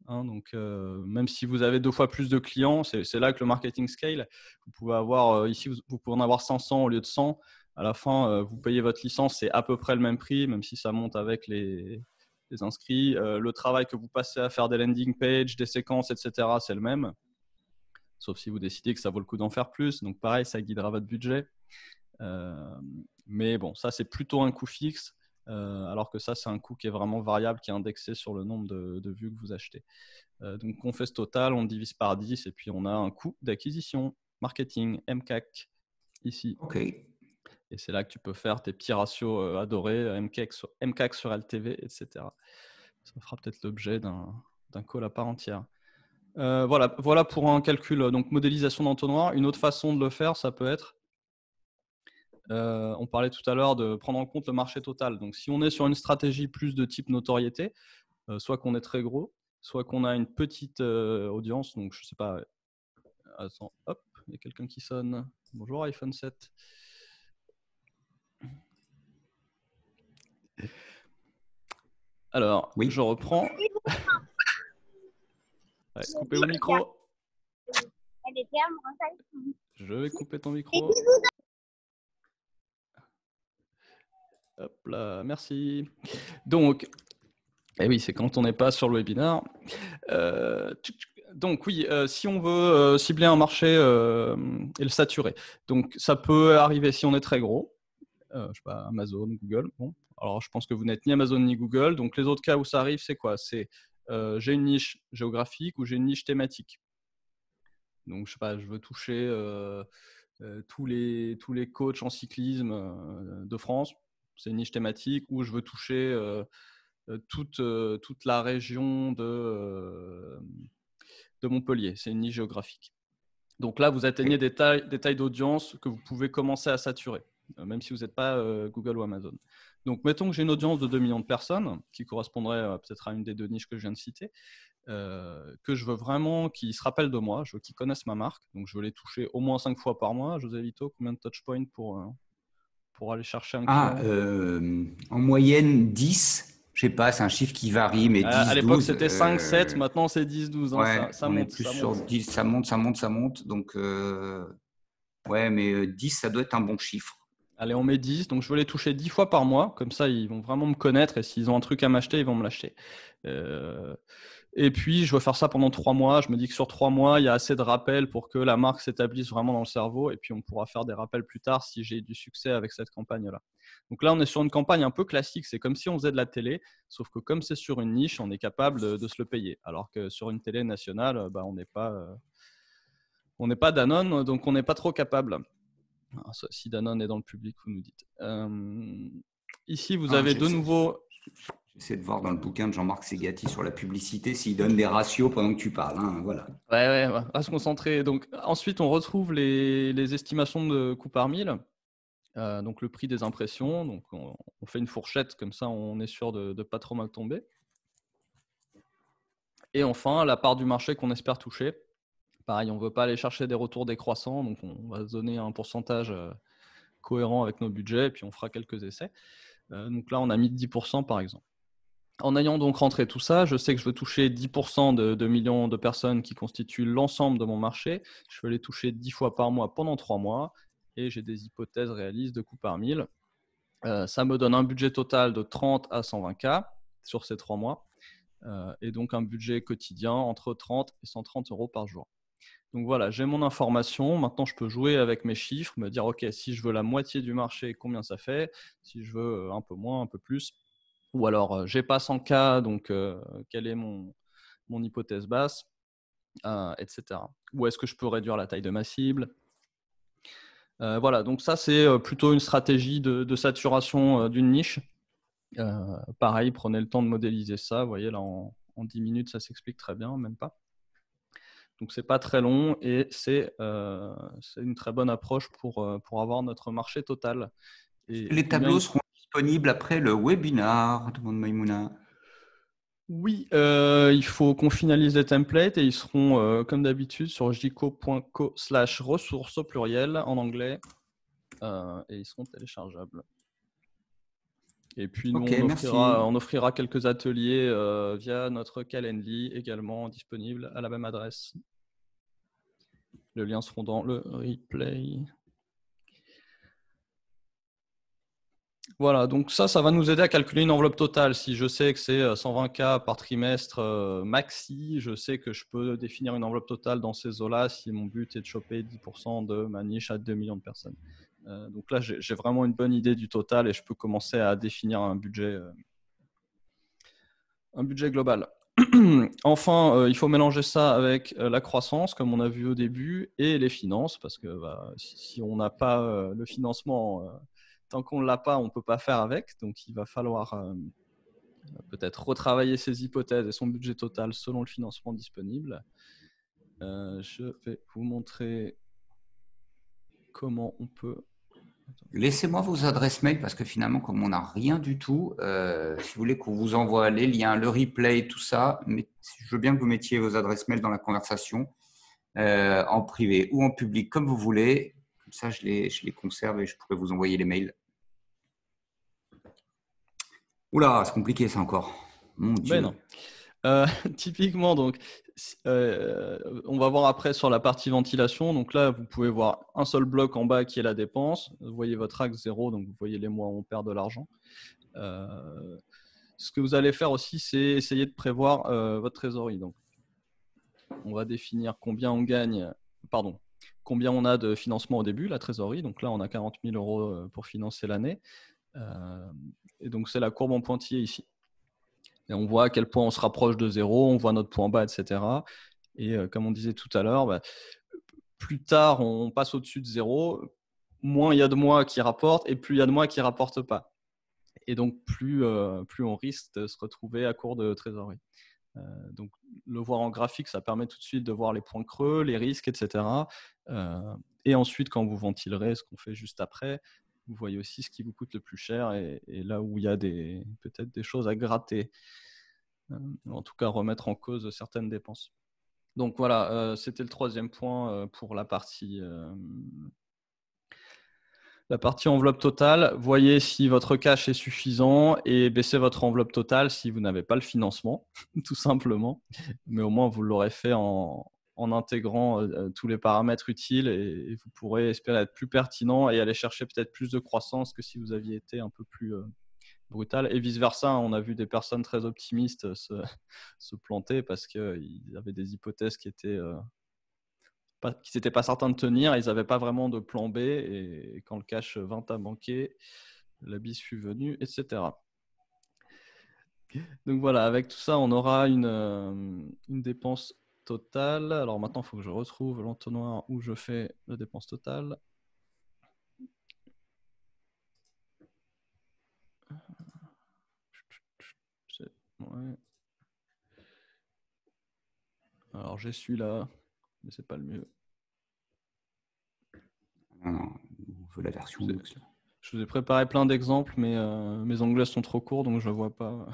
Donc, même si vous avez 2 fois plus de clients, c'est là que le marketing scale. Vous pouvez avoir ici, vous pouvez en avoir 500 au lieu de 100. À la fin, vous payez votre licence, c'est à peu près le même prix, même si ça monte avec les inscrits. Le travail que vous passez à faire des landing pages, des séquences, etc., c'est le même. Sauf si vous décidez que ça vaut le coup d'en faire plus. Donc, pareil, ça guidera votre budget. Mais bon, ça, c'est plutôt un coût fixe. Alors que ça, c'est un coût qui est vraiment variable, qui est indexé sur le nombre de vues que vous achetez. Donc, on fait ce total, on divise par 10 et puis on a un coût d'acquisition, marketing, MCAC, ici. Ok. Et c'est là que tu peux faire tes petits ratios adorés, MCAC sur LTV, etc. Ça fera peut-être l'objet d'un call à part entière. Voilà pour un calcul, donc modélisation d'entonnoir. Une autre façon de le faire, ça peut être… on parlait tout à l'heure de prendre en compte le marché total. Donc, si on est sur une stratégie plus de type notoriété, soit qu'on est très gros, soit qu'on a une petite audience. Donc, je ne sais pas. Attends, hop, il y a quelqu'un qui sonne. Bonjour iPhone 7. Alors, Oui. je reprends. Ouais, coupez mon micro. Je vais couper ton micro. Hop là, merci. Donc, oui, c'est quand on n'est pas sur le webinaire. Donc oui, si on veut cibler un marché et le saturer, donc ça peut arriver si on est très gros, je sais pas, Amazon, Google. Bon, alors je pense que vous n'êtes ni Amazon ni Google. Donc les autres cas où ça arrive, c'est quoi? C'est j'ai une niche géographique ou j'ai une niche thématique. Donc je sais pas, je veux toucher tous les coachs en cyclisme de France. C'est une niche thématique. Ou je veux toucher toute la région de Montpellier. C'est une niche géographique. Donc là, vous atteignez des tailles d'audience que vous pouvez commencer à saturer, même si vous n'êtes pas Google ou Amazon. Donc, mettons que j'ai une audience de 2 millions de personnes, qui correspondrait peut-être à une des deux niches que je viens de citer, que je veux vraiment qu'ils se rappellent de moi, je veux qu'ils connaissent ma marque. Donc, je veux les toucher au moins 5 fois par mois. José Vito, combien de touchpoints pour aller chercher un client? En moyenne 10. Je sais pas, c'est un chiffre qui varie, mais À 10, l'époque, 12. c'était 5, 7. Maintenant, c'est 10, 12. Hein, Ouais, ça on est monte, plus ça sur monte. 10. Ça monte, ça monte, ça monte. Donc, ouais, mais 10, ça doit être un bon chiffre. Allez, on met 10. Donc, je veux les toucher 10 fois par mois. Comme ça, ils vont vraiment me connaître. Et s'ils ont un truc à m'acheter, ils vont me l'acheter. Et puis, je veux faire ça pendant 3 mois. Je me dis que sur 3 mois, il y a assez de rappels pour que la marque s'établisse vraiment dans le cerveau. Et puis, on pourra faire des rappels plus tard si j'ai du succès avec cette campagne-là. Donc là, on est sur une campagne un peu classique. C'est comme si on faisait de la télé. Sauf que comme c'est sur une niche, on est capable de se le payer. Alors que sur une télé nationale, on n'est pas Danone. Donc, on n'est pas trop capable. Si Danone est dans le public, vous nous dites. Ici, vous avez de nouveau. J'essaie de voir dans le bouquin de Jean-Marc Segati sur la publicité s'il donne des ratios pendant que tu parles. Hein, voilà. Ouais, on va se concentrer. Donc, ensuite, on retrouve les estimations de coût par mille. Donc, le prix des impressions. Donc, on fait une fourchette, comme ça, on est sûr de ne pas trop mal tomber. Et enfin, la part du marché qu'on espère toucher. Pareil, on ne veut pas aller chercher des retours décroissants. Donc, on va se donner un pourcentage cohérent avec nos budgets. Et puis, on fera quelques essais. Donc là, on a mis 10% par exemple. En ayant donc rentré tout ça, je sais que je veux toucher 10% de millions de personnes qui constituent l'ensemble de mon marché. Je veux les toucher 10 fois par mois pendant 3 mois et j'ai des hypothèses réalistes de coût par mille. Ça me donne un budget total de 30 à 120K sur ces 3 mois et donc un budget quotidien entre 30 et 130 euros par jour. Donc voilà, j'ai mon information. Maintenant, je peux jouer avec mes chiffres, me dire, OK, si je veux la moitié du marché, combien ça fait? Si je veux un peu moins, un peu plus. Ou alors, j'ai pas 100K, donc quelle est mon hypothèse basse, etc. Ou est-ce que je peux réduire la taille de ma cible? Voilà, donc ça, c'est plutôt une stratégie de saturation d'une niche. Pareil, prenez le temps de modéliser ça. Vous voyez, là, en 10 minutes, ça s'explique très bien, même pas. Donc, c'est pas très long et c'est une très bonne approche pour avoir notre marché total. Et Les tableaux seront disponibles après le webinar, demande Maïmouna. Oui, il faut qu'on finalise les templates et ils seront, comme d'habitude, sur jdico.co/ressources au pluriel en anglais et ils seront téléchargeables. Et puis, nous, on offrira quelques ateliers via notre Calendly, également disponible à la même adresse. Les liens seront dans le replay. Voilà, donc ça va nous aider à calculer une enveloppe totale. Si je sais que c'est 120K par trimestre maxi, je sais que je peux définir une enveloppe totale dans ces eaux-là si mon but est de choper 10% de ma niche à 2 millions de personnes. Donc là, j'ai vraiment une bonne idée du total et je peux commencer à définir un budget global. Enfin, il faut mélanger ça avec la croissance, comme on a vu au début, et les finances, parce que si on n'a pas le financement, tant qu'on ne l'a pas, on ne peut pas faire avec. Donc, il va falloir peut-être retravailler ses hypothèses et son budget total selon le financement disponible. Je vais vous montrer comment on peut... Laissez-moi vos adresses mail parce que finalement, comme on n'a rien du tout, si vous voulez qu'on vous envoie les liens, le replay, tout ça, mais je veux bien que vous mettiez vos adresses mail dans la conversation en privé ou en public, comme vous voulez. Comme ça, je les conserve et je pourrais vous envoyer les mails. Oula, c'est compliqué ça encore. Mon Ben Dieu. non. Typiquement, donc, on va voir après sur la partie ventilation. Donc là, vous pouvez voir un seul bloc en bas qui est la dépense. Vous voyez votre axe 0, donc vous voyez les mois où on perd de l'argent. Ce que vous allez faire aussi, c'est essayer de prévoir votre trésorerie. Donc, on va définir combien on gagne, combien on a de financement au début, la trésorerie. Donc là, on a 40 000 € pour financer l'année. Et donc, c'est la courbe en pointillé ici. Et on voit à quel point on se rapproche de zéro, on voit notre point bas, etc. Et comme on disait tout à l'heure, plus tard on passe au-dessus de zéro, moins il y a de mois qui rapportent et plus il y a de mois qui ne rapportent pas. Et donc plus on risque de se retrouver à court de trésorerie. Donc le voir en graphique, ça permet tout de suite de voir les points creux, les risques, etc. Et ensuite, quand vous ventilerez, ce qu'on fait juste après, vous voyez aussi ce qui vous coûte le plus cher et là où il y a peut-être des choses à gratter. En tout cas, remettre en cause certaines dépenses. Donc voilà, c'était le troisième point pour la partie enveloppe totale. Voyez si votre cash est suffisant et baissez votre enveloppe totale si vous n'avez pas le financement, tout simplement. Mais au moins, vous l'aurez fait en intégrant tous les paramètres utiles et vous pourrez espérer être plus pertinent et aller chercher peut-être plus de croissance que si vous aviez été un peu plus brutal. Et vice-versa, on a vu des personnes très optimistes se planter parce qu'ils avaient des hypothèses qui n'étaient pas certains de tenir. Ils n'avaient pas vraiment de plan B et quand le cash vint à manquer, la bise fut venue, etc. Donc voilà, avec tout ça, on aura une dépense totale. Alors maintenant, il faut que je retrouve l'entonnoir où je fais la dépense totale. Ouais. Alors j'ai celui-là, mais c'est pas le mieux. Non, on veut la version luxe. Je vous ai préparé plein d'exemples, mais mes onglets sont trop courts, donc je ne vois pas.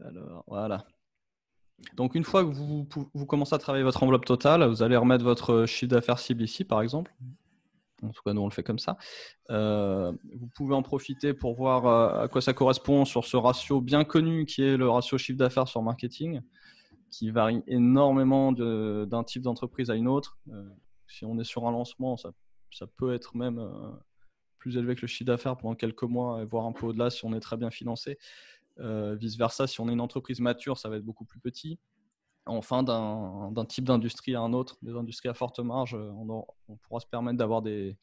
Alors, voilà. Donc, une fois que vous commencez à travailler votre enveloppe totale, vous allez remettre votre chiffre d'affaires cible ici, par exemple. En tout cas, nous, on le fait comme ça. Vous pouvez en profiter pour voir à quoi ça correspond sur ce ratio bien connu qui est le ratio chiffre d'affaires sur marketing, qui varie énormément d'un type d'entreprise à une autre. Si on est sur un lancement, ça peut être même plus élevé que le chiffre d'affaires pendant quelques mois, voire un peu au-delà si on est très bien financé. Vice-versa, si on est une entreprise mature, ça va être beaucoup plus petit. Enfin, d'un type d'industrie à un autre, des industries à forte marge, on pourra se permettre d'avoir des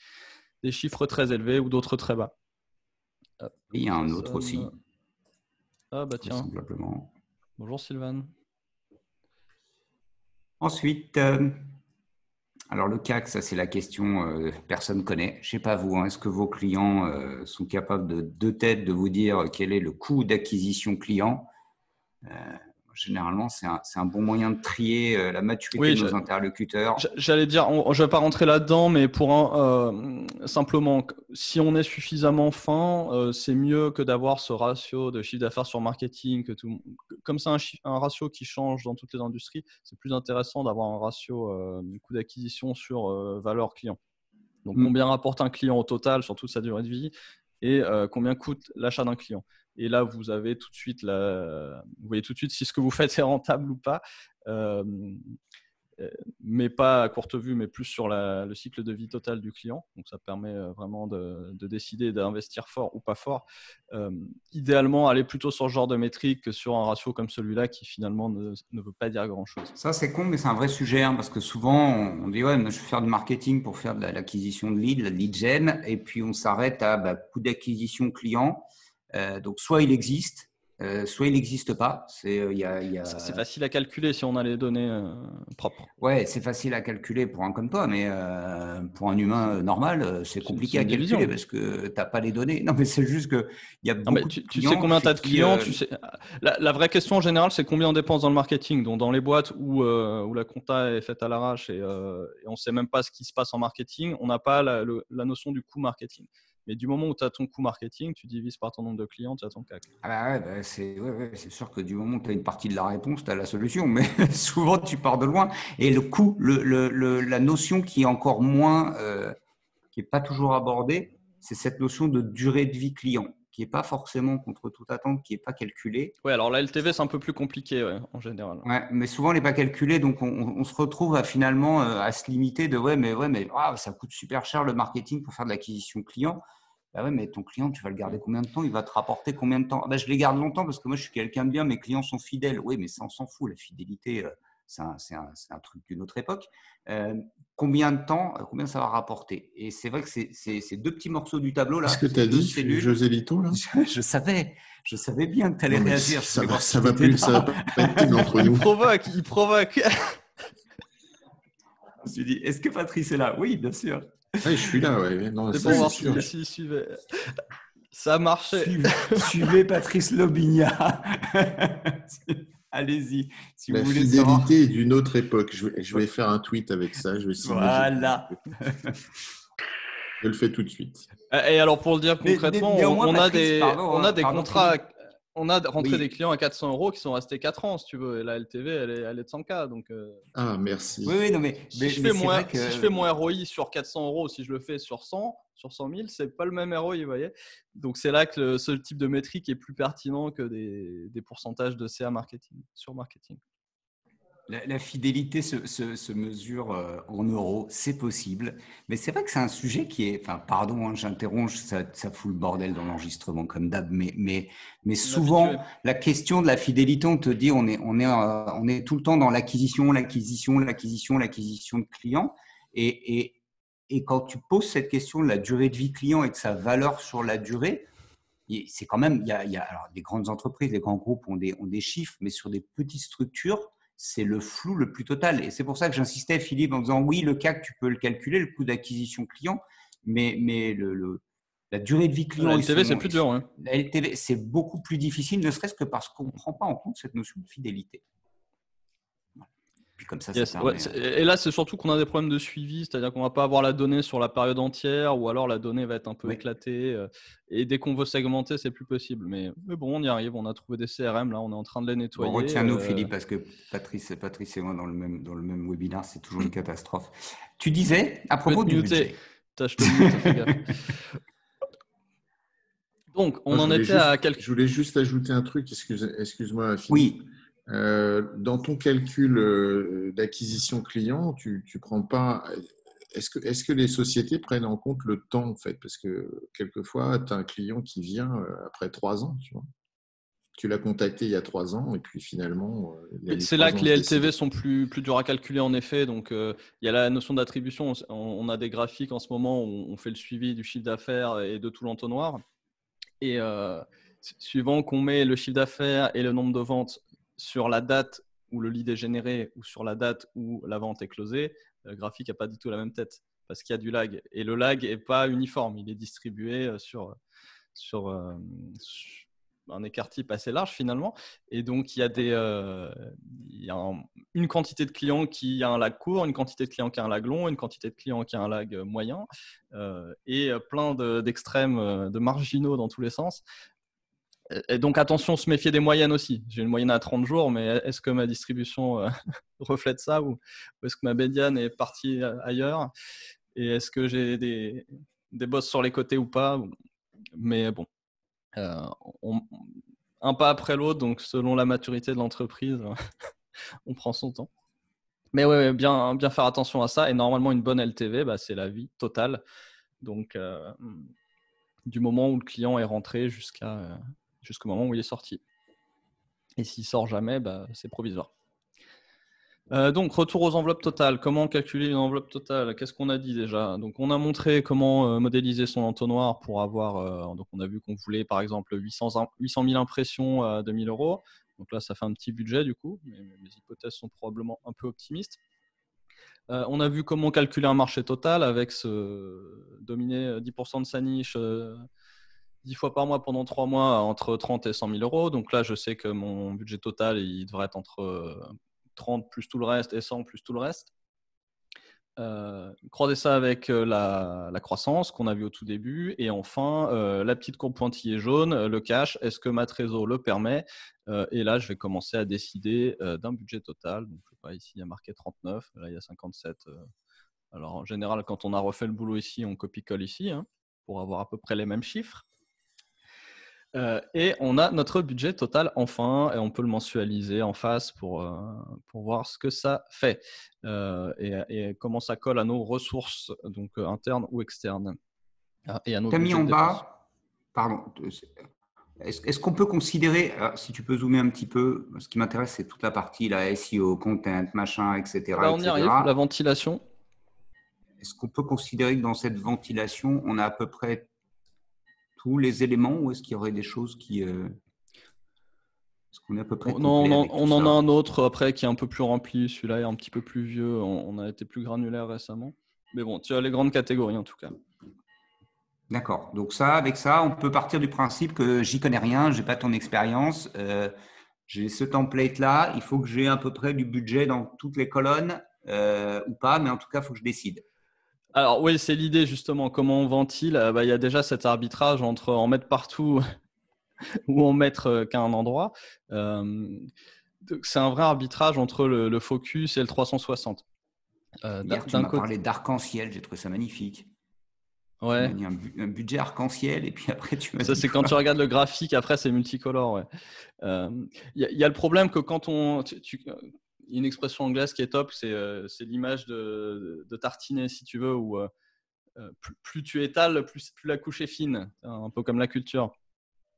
chiffres très élevés ou d'autres très bas. Il y a un autre aussi. Ah bah tiens. Vraisemblablement. Bonjour Sylvain. Ensuite, alors le CAC, ça c'est la question personne ne connaît. Je ne sais pas vous, hein, est-ce que vos clients sont capables de tête de vous dire quel est le coût d'acquisition client? Généralement, c'est un bon moyen de trier la maturité de nos interlocuteurs. J'allais dire, je ne vais pas rentrer là-dedans, mais simplement, si on est suffisamment fin, c'est mieux que d'avoir ce ratio de chiffre d'affaires sur marketing. Comme c'est un ratio qui change dans toutes les industries, c'est plus intéressant d'avoir un ratio coût d'acquisition sur valeur client. Donc, combien rapporte un client au total sur toute sa durée de vie et combien coûte l'achat d'un client. Et là, vous avez tout de suite vous voyez tout de suite si ce que vous faites est rentable ou pas, mais pas à courte vue, mais plus sur le cycle de vie total du client. Donc, ça permet vraiment de décider d'investir fort ou pas fort. Idéalement, aller plutôt sur ce genre de métrique que sur un ratio comme celui-là qui finalement ne veut pas dire grand-chose. Ça, c'est con, mais c'est un vrai sujet parce que souvent, on dit « ouais, moi, je vais faire du marketing pour faire de l'acquisition de lead, la lead gen », et puis on s'arrête à coût d'acquisition client. Donc, soit il existe, soit il n'existe pas. C'est facile à calculer si on a les données propres. Ouais, c'est facile à calculer pour un comme toi, mais pour un humain normal, c'est compliqué à calculer parce que tu n'as pas les données. Non, mais c'est juste qu'il y a beaucoup de clients. Tu sais combien tu as de clients la vraie question en général, c'est combien on dépense dans le marketing. Donc, dans les boîtes où la compta est faite à l'arrache et on ne sait même pas ce qui se passe en marketing, on n'a pas la notion du coût marketing. Mais du moment où tu as ton coût marketing, tu divises par ton nombre de clients, tu as ton CAC. Ah ouais, c'est sûr que du moment où tu as une partie de la réponse, tu as la solution. Mais souvent, tu pars de loin. Et le coût, la notion qui est encore moins, qui n'est pas toujours abordée, c'est cette notion de durée de vie client. qui n'est pas forcément contre toute attente, qui n'est pas calculé. Oui, alors la LTV, c'est un peu plus compliqué en général. Ouais, mais souvent, elle n'est pas calculée, donc on se retrouve à finalement à se limiter de mais ça coûte super cher le marketing pour faire de l'acquisition client. Bah ouais, mais ton client, tu vas le garder combien de temps? Il va te rapporter combien de temps? Je les garde longtemps parce que moi, je suis quelqu'un de bien, mes clients sont fidèles. Oui, mais ça, on s'en fout. La fidélité, c'est un truc d'une autre époque. Combien de temps, combien ça va rapporter? Et c'est vrai que ces deux petits morceaux du tableau, là, Qu'est-ce que tu as deux dit, cellules, José Lito, là? je savais bien que tu allais Non, mais réagir. ça va pas être terrible entre Il nous. provoque, il provoque. Je me suis dit, est-ce que Patrice est là? Oui, bien sûr. Ouais, je suis là, ouais. Non, C'est ça, pour voir sûr. s'il suivait. Ça a marché. Suivez Patrice Lobignat. Allez-y, si La vous voulez savoir. fidélité est d'une autre époque. Je vais faire un tweet avec ça. Je vais signer. Voilà. Je le fais tout de suite. Et alors, pour le dire concrètement, néanmoins, on a Patrice, des pardon, contrats, Philippe. on a rentré Oui. des clients à 400 € qui sont restés 4 ans, si tu veux. Et la LTV, elle est de 100K. Donc, Ah, merci. Oui, non, mais si je fais mon ROI sur 400 €, si je le fais sur 100, sur 100 000, c'est pas le même ROI, vous voyez. Donc, c'est là que ce type de métrique est plus pertinent que des pourcentages de CA marketing, sur marketing. La fidélité se mesure en euros, c'est possible. Mais c'est vrai que c'est un sujet qui est, enfin, pardon, hein, j'interromps, ça fout le bordel dans l'enregistrement comme d'hab, mais souvent, Habitué. la question de la fidélité, on te dit, on est tout le temps dans l'acquisition de clients. Et quand tu poses cette question de la durée de vie client et de sa valeur sur la durée, c'est quand même, il y a alors, des grandes entreprises, des grands groupes ont des chiffres, mais sur des petites structures, c'est le flou le plus total. Et c'est pour ça que j'insistais, Philippe, en disant oui, le CAC, tu peux le calculer, le coût d'acquisition client, mais la durée de vie client, La LTV, c'est plus dur. Hein. La LTV, c'est beaucoup plus difficile, ne serait-ce que parce qu'on ne prend pas en compte cette notion de fidélité. Puis comme ça, Yes. ça permet. Et là, c'est surtout qu'on a des problèmes de suivi, c'est-à-dire qu'on ne va pas avoir la donnée sur la période entière, ou alors la donnée va être un peu éclatée. Et dès qu'on veut segmenter, c'est plus possible. Mais bon, on y arrive. On a trouvé des CRM, là, on est en train de les nettoyer. Bon, retiens-nous, Philippe, parce que Patrice et moi, dans le même webinaire, c'est toujours une catastrophe. Tu disais, à propos du budget. Je te mute, fais gaffe. Donc, on en était à quelques... Je voulais juste ajouter un truc, excuse-moi, Philippe. Oui. Dans ton calcul d'acquisition client, tu prends pas. Est-ce que les sociétés prennent en compte le temps, en fait? Parce que quelquefois, tu as un client qui vient après 3 ans, tu vois. Tu l'as contacté il y a 3 ans et puis finalement, c'est là que les LTV sont plus durs à calculer en effet. Donc, il y a la notion d'attribution. On a des graphiques en ce moment où on fait le suivi du chiffre d'affaires et de tout l'entonnoir. Et suivant qu'on met le chiffre d'affaires et le nombre de ventes sur la date où le lead est généré ou sur la date où la vente est closée, le graphique n'a pas du tout la même tête parce qu'il y a du lag. Et le lag n'est pas uniforme. Il est distribué sur un écart type assez large finalement. Et donc, il y a une quantité de clients qui a un lag court, une quantité de clients qui a un lag long, une quantité de clients qui a un lag moyen et plein d'extrêmes, de marginaux dans tous les sens. Et donc, attention, se méfier des moyennes aussi. J'ai une moyenne à 30 jours, mais est-ce que ma distribution reflète ça ou est-ce que ma médiane est partie ailleurs? Et est-ce que j'ai des bosses sur les côtés ou pas? Mais bon. Un pas après l'autre, donc selon la maturité de l'entreprise, on prend son temps. Mais ouais, bien faire attention à ça. Et normalement, une bonne LTV, c'est la vie totale. Donc, du moment où le client est rentré jusqu'au moment où il est sorti. Et s'il sort jamais, c'est provisoire. Donc, retour aux enveloppes totales. Comment calculer une enveloppe totale? Qu'est-ce qu'on a dit déjà? Donc, on a montré comment modéliser son entonnoir pour avoir. Donc, on a vu qu'on voulait, par exemple, 800 000 impressions à 2 000 €. Donc là, ça fait un petit budget du coup. Mais mes hypothèses sont probablement un peu optimistes. On a vu comment calculer un marché total avec dominer 10% de sa niche 10 fois par mois pendant 3 mois entre 30 et 100 000 €. Donc là, je sais que mon budget total, il devrait être entre 30 plus tout le reste et 100 plus tout le reste. Croisez ça avec la croissance qu'on a vu au tout début. Et enfin, la petite courbe pointillée jaune, le cash. Est-ce que ma trésor le permet? Et là, je vais commencer à décider d'un budget total. Donc, je sais pas, ici, il y a marqué 39. Là, il y a 57. Alors, en général, quand on a refait le boulot ici, on copie-colle ici pour avoir à peu près les mêmes chiffres. Et on a notre budget total enfin, et on peut le mensualiser en face pour voir ce que ça fait et comment ça colle à nos ressources, donc internes ou externes, et à nos Tu as mis budgets en de dépenses. bas, pardon, est-ce qu'on peut considérer, alors, si tu peux zoomer un petit peu, ce qui m'intéresse, c'est toute la partie là, SEO, content, machin, etc., On y arrive, la etc. ventilation. Est-ce qu'on peut considérer que dans cette ventilation, on a à peu près tous les éléments ou est-ce qu'il y aurait des choses qui… est-ce qu'on est à peu près Non, complet avec tout on en a ça? un autre après qui est un peu plus rempli. Celui-là est un petit peu plus vieux. On a été plus granulaire récemment. Mais bon, tu as les grandes catégories en tout cas. D'accord. Donc ça, avec ça, on peut partir du principe que j'y connais rien, j'ai pas ton expérience. J'ai ce template-là, il faut que j'ai à peu près du budget dans toutes les colonnes ou pas, mais en tout cas, il faut que je décide. Alors oui, c'est l'idée justement. Comment on ventile? Il y a déjà cet arbitrage entre en mettre partout ou en mettre qu'à un endroit. C'est un vrai arbitrage entre le focus et le 360. Hier, tu D'un m'as côté, parlé d'arc-en-ciel, j'ai trouvé ça magnifique. Tu m'as ouais. dit un budget arc-en-ciel et puis après, tu m'as Ça, dit c'est quand tu quoi? regardes le graphique, après, c'est multicolore. Ouais. Y a le problème que quand une expression anglaise qui est top, c'est l'image de tartiner, si tu veux, où plus tu étales, plus la couche est fine, un peu comme la culture.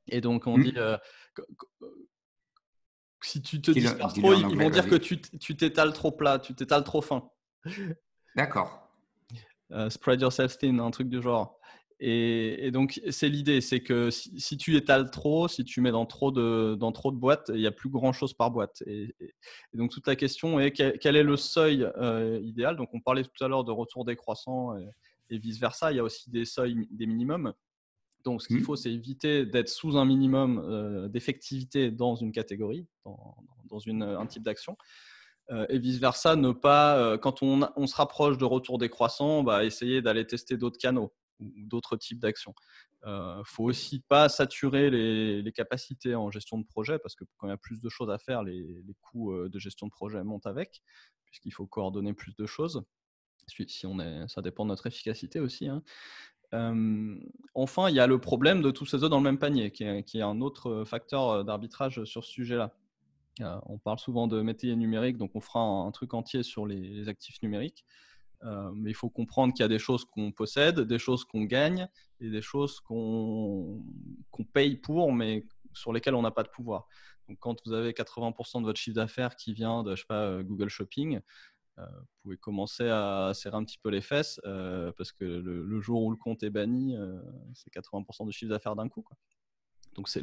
Et donc, on dit, si tu te disperses Dis-le trop, en ils anglais, vont dire que vas-y. tu t'étales trop plat, tu t'étales trop fin. D'accord. Spread yourself thin, un truc du genre. Et donc, c'est l'idée, c'est que si tu étales trop, si tu mets dans trop de boîtes, il n'y a plus grand-chose par boîte. Et donc, toute la question est quel est le seuil idéal. Donc, on parlait tout à l'heure de retour décroissant et vice-versa. Il y a aussi des seuils, des minimums. Donc, ce qu'il faut, c'est éviter d'être sous un minimum d'effectivité dans une catégorie, dans un type d'action. Et vice-versa, ne pas, quand on se rapproche de retour décroissant, essayer d'aller tester d'autres canaux ou d'autres types d'actions. Faut aussi pas saturer les capacités en gestion de projet parce que quand il y a plus de choses à faire, les coûts de gestion de projet montent avec, puisqu'il faut coordonner plus de choses. Ça dépend de notre efficacité aussi, hein. Enfin, il y a le problème de tous ces œufs dans le même panier, qui est un autre facteur d'arbitrage sur ce sujet-là. On parle souvent de métiers numériques, donc on fera un truc entier sur les actifs numériques. Mais il faut comprendre qu'il y a des choses qu'on possède, des choses qu'on gagne et des choses qu'on paye pour, mais sur lesquelles on n'a pas de pouvoir. Donc, quand vous avez 80% de votre chiffre d'affaires qui vient de, je sais pas, Google Shopping, vous pouvez commencer à serrer un petit peu les fesses parce que le jour où le compte est banni, c'est 80% du chiffre d'affaires d'un coup, quoi. Donc, c'est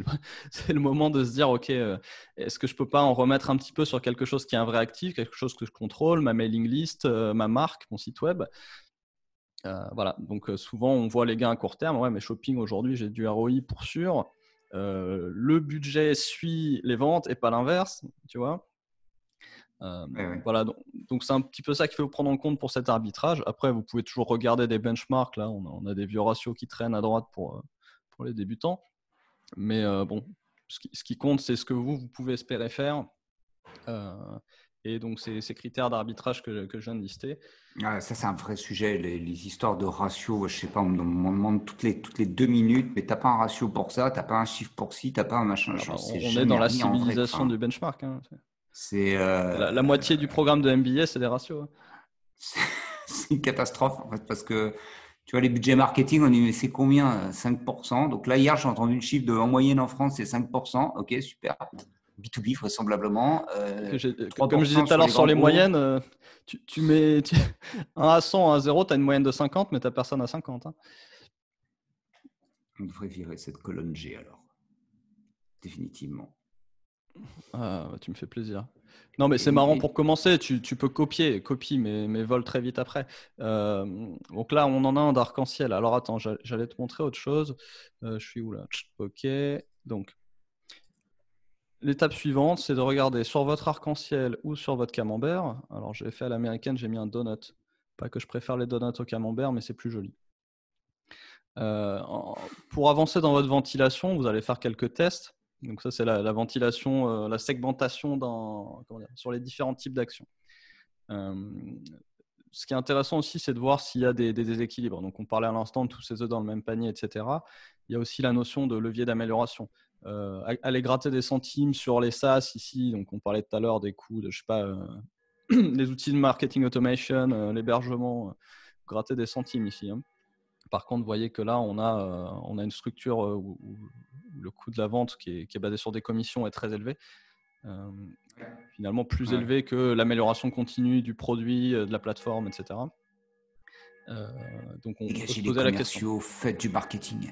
le moment de se dire, OK, est-ce que je ne peux pas en remettre un petit peu sur quelque chose qui est un vrai actif, quelque chose que je contrôle, ma mailing list, ma marque, mon site web. Voilà. Donc, souvent, on voit les gains à court terme. Ouais, mais shopping, aujourd'hui, j'ai du ROI pour sûr. Le budget suit les ventes et pas l'inverse, tu vois. Ouais. Voilà, donc c'est un petit peu ça qu'il faut prendre en compte pour cet arbitrage. Après, vous pouvez toujours regarder des benchmarks. Là, on a des vieux ratios qui traînent à droite pour les débutants. Mais bon, ce qui compte, c'est ce que vous pouvez espérer faire. Et donc, ces critères d'arbitrage que je viens de lister. Ça, c'est un vrai sujet, les histoires de ratio. Je sais pas, on me demande toutes les 2 minutes, mais t'as pas un ratio pour ça, t'as pas un chiffre pour ci, t'as pas un machin. J'en sais On est jamais dans la rien en vrai. civilisation Enfin, du benchmark, hein. c'est La moitié du programme de MBA, c'est des ratios, hein. c'est une catastrophe en fait, parce que tu vois, les budgets marketing, on dit mais c'est combien? 5%. Donc là, hier, j'ai entendu le chiffre en moyenne en France, c'est 5%. Ok, super. B2B, vraisemblablement. Comme je disais 3% tout à sur l'heure les sur grands les groupes. moyennes, tu mets 1 à 100, 1 à 0, tu as une moyenne de 50, mais tu n'as personne à 50, hein. On devrait virer cette colonne G alors. Définitivement. Tu me fais plaisir. Non, mais c'est marrant pour commencer. Tu peux copier, mais vole très vite après. Donc là, on en a un d'arc-en-ciel. Alors attends, j'allais te montrer autre chose. Je suis où là? Ok. Donc, l'étape suivante, c'est de regarder sur votre arc-en-ciel ou sur votre camembert. Alors, j'ai fait à l'américaine, j'ai mis un donut. Pas que je préfère les donuts au camembert, mais c'est plus joli. Pour avancer dans votre ventilation, vous allez faire quelques tests. Donc ça, c'est la ventilation, la segmentation sur les différents types d'actions. ce qui est intéressant aussi, c'est de voir s'il y a des déséquilibres. Donc, on parlait à l'instant de tous ces œufs dans le même panier, etc. Il y a aussi la notion de levier d'amélioration. Aller gratter des centimes sur les SaaS ici, donc on parlait tout à l'heure des coûts de, je sais pas, les outils de marketing automation, l'hébergement, gratter des centimes ici. Hein. Par contre, vous voyez que là, on a une structure où le coût de la vente qui est basé sur des commissions est très élevé. Finalement, plus élevé que l'amélioration continue du produit, de la plateforme, etc. Donc, on peut se poser la question. Faites du marketing.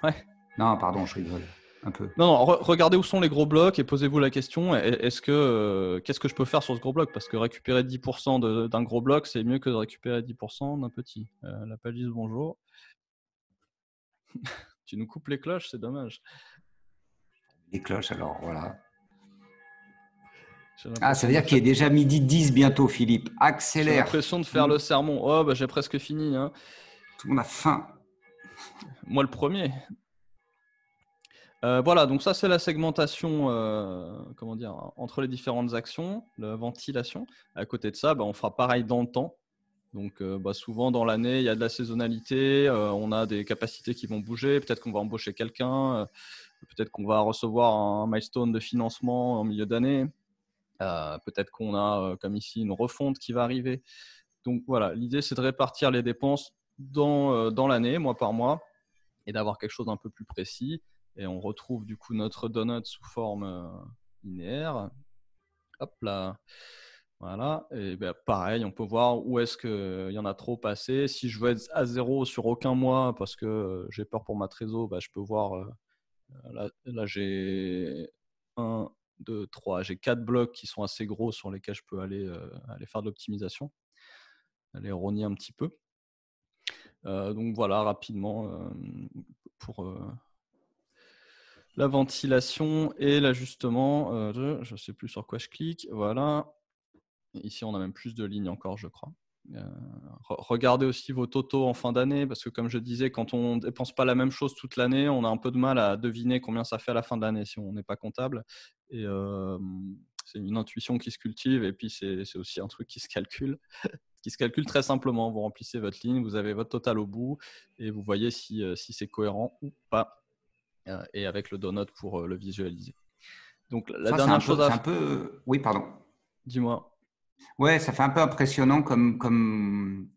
Ouais. Non, pardon, je rigole un peu. Non, regardez où sont les gros blocs et posez-vous la question, qu'est-ce que je peux faire sur ce gros bloc? Parce que récupérer 10% d'un gros bloc, c'est mieux que de récupérer 10% d'un petit. La palisse, bonjour. Tu nous coupes les cloches, c'est dommage. Les cloches, alors voilà. Ah, ça veut dire qu'il est déjà 12h10 bientôt, Philippe. Accélère. J'ai l'impression de faire le sermon. Oh, bah, j'ai presque fini. Hein. Tout le monde a faim. Moi, le premier. Voilà, donc ça, c'est la segmentation entre les différentes actions, la ventilation. À côté de ça, on fera pareil dans le temps. Donc, souvent dans l'année, il y a de la saisonnalité, on a des capacités qui vont bouger. Peut-être qu'on va embaucher quelqu'un, peut-être qu'on va recevoir un milestone de financement en milieu d'année. Peut-être qu'on a, comme ici, une refonte qui va arriver. Donc voilà, l'idée c'est de répartir les dépenses dans l'année, mois par mois, et d'avoir quelque chose d'un peu plus précis. Et on retrouve du coup notre donut sous forme linéaire. Hop là, voilà. Et pareil, on peut voir où est-ce qu'il y en a trop passé. Si je veux être à 0 sur aucun mois parce que j'ai peur pour ma trésor, je peux voir, là j'ai 1, 2, 3, j'ai 4 blocs qui sont assez gros sur lesquels je peux aller faire de l'optimisation, aller rogner un petit peu. Donc voilà, rapidement, pour la ventilation et l'ajustement. Je ne sais plus sur quoi je clique. Voilà. Ici, on a même plus de lignes encore, je crois. Regardez aussi vos totaux en fin d'année, parce que comme je disais, quand on ne dépense pas la même chose toute l'année, on a un peu de mal à deviner combien ça fait à la fin de l'année si on n'est pas comptable. Et c'est une intuition qui se cultive, et puis c'est aussi un truc qui se calcule, qui se calcule très simplement. Vous remplissez votre ligne, vous avez votre total au bout, et vous voyez si c'est cohérent ou pas, et avec le donut pour le visualiser. Donc la dernière chose à... Oui, pardon. Dis-moi. Ouais, ça fait un peu impressionnant comme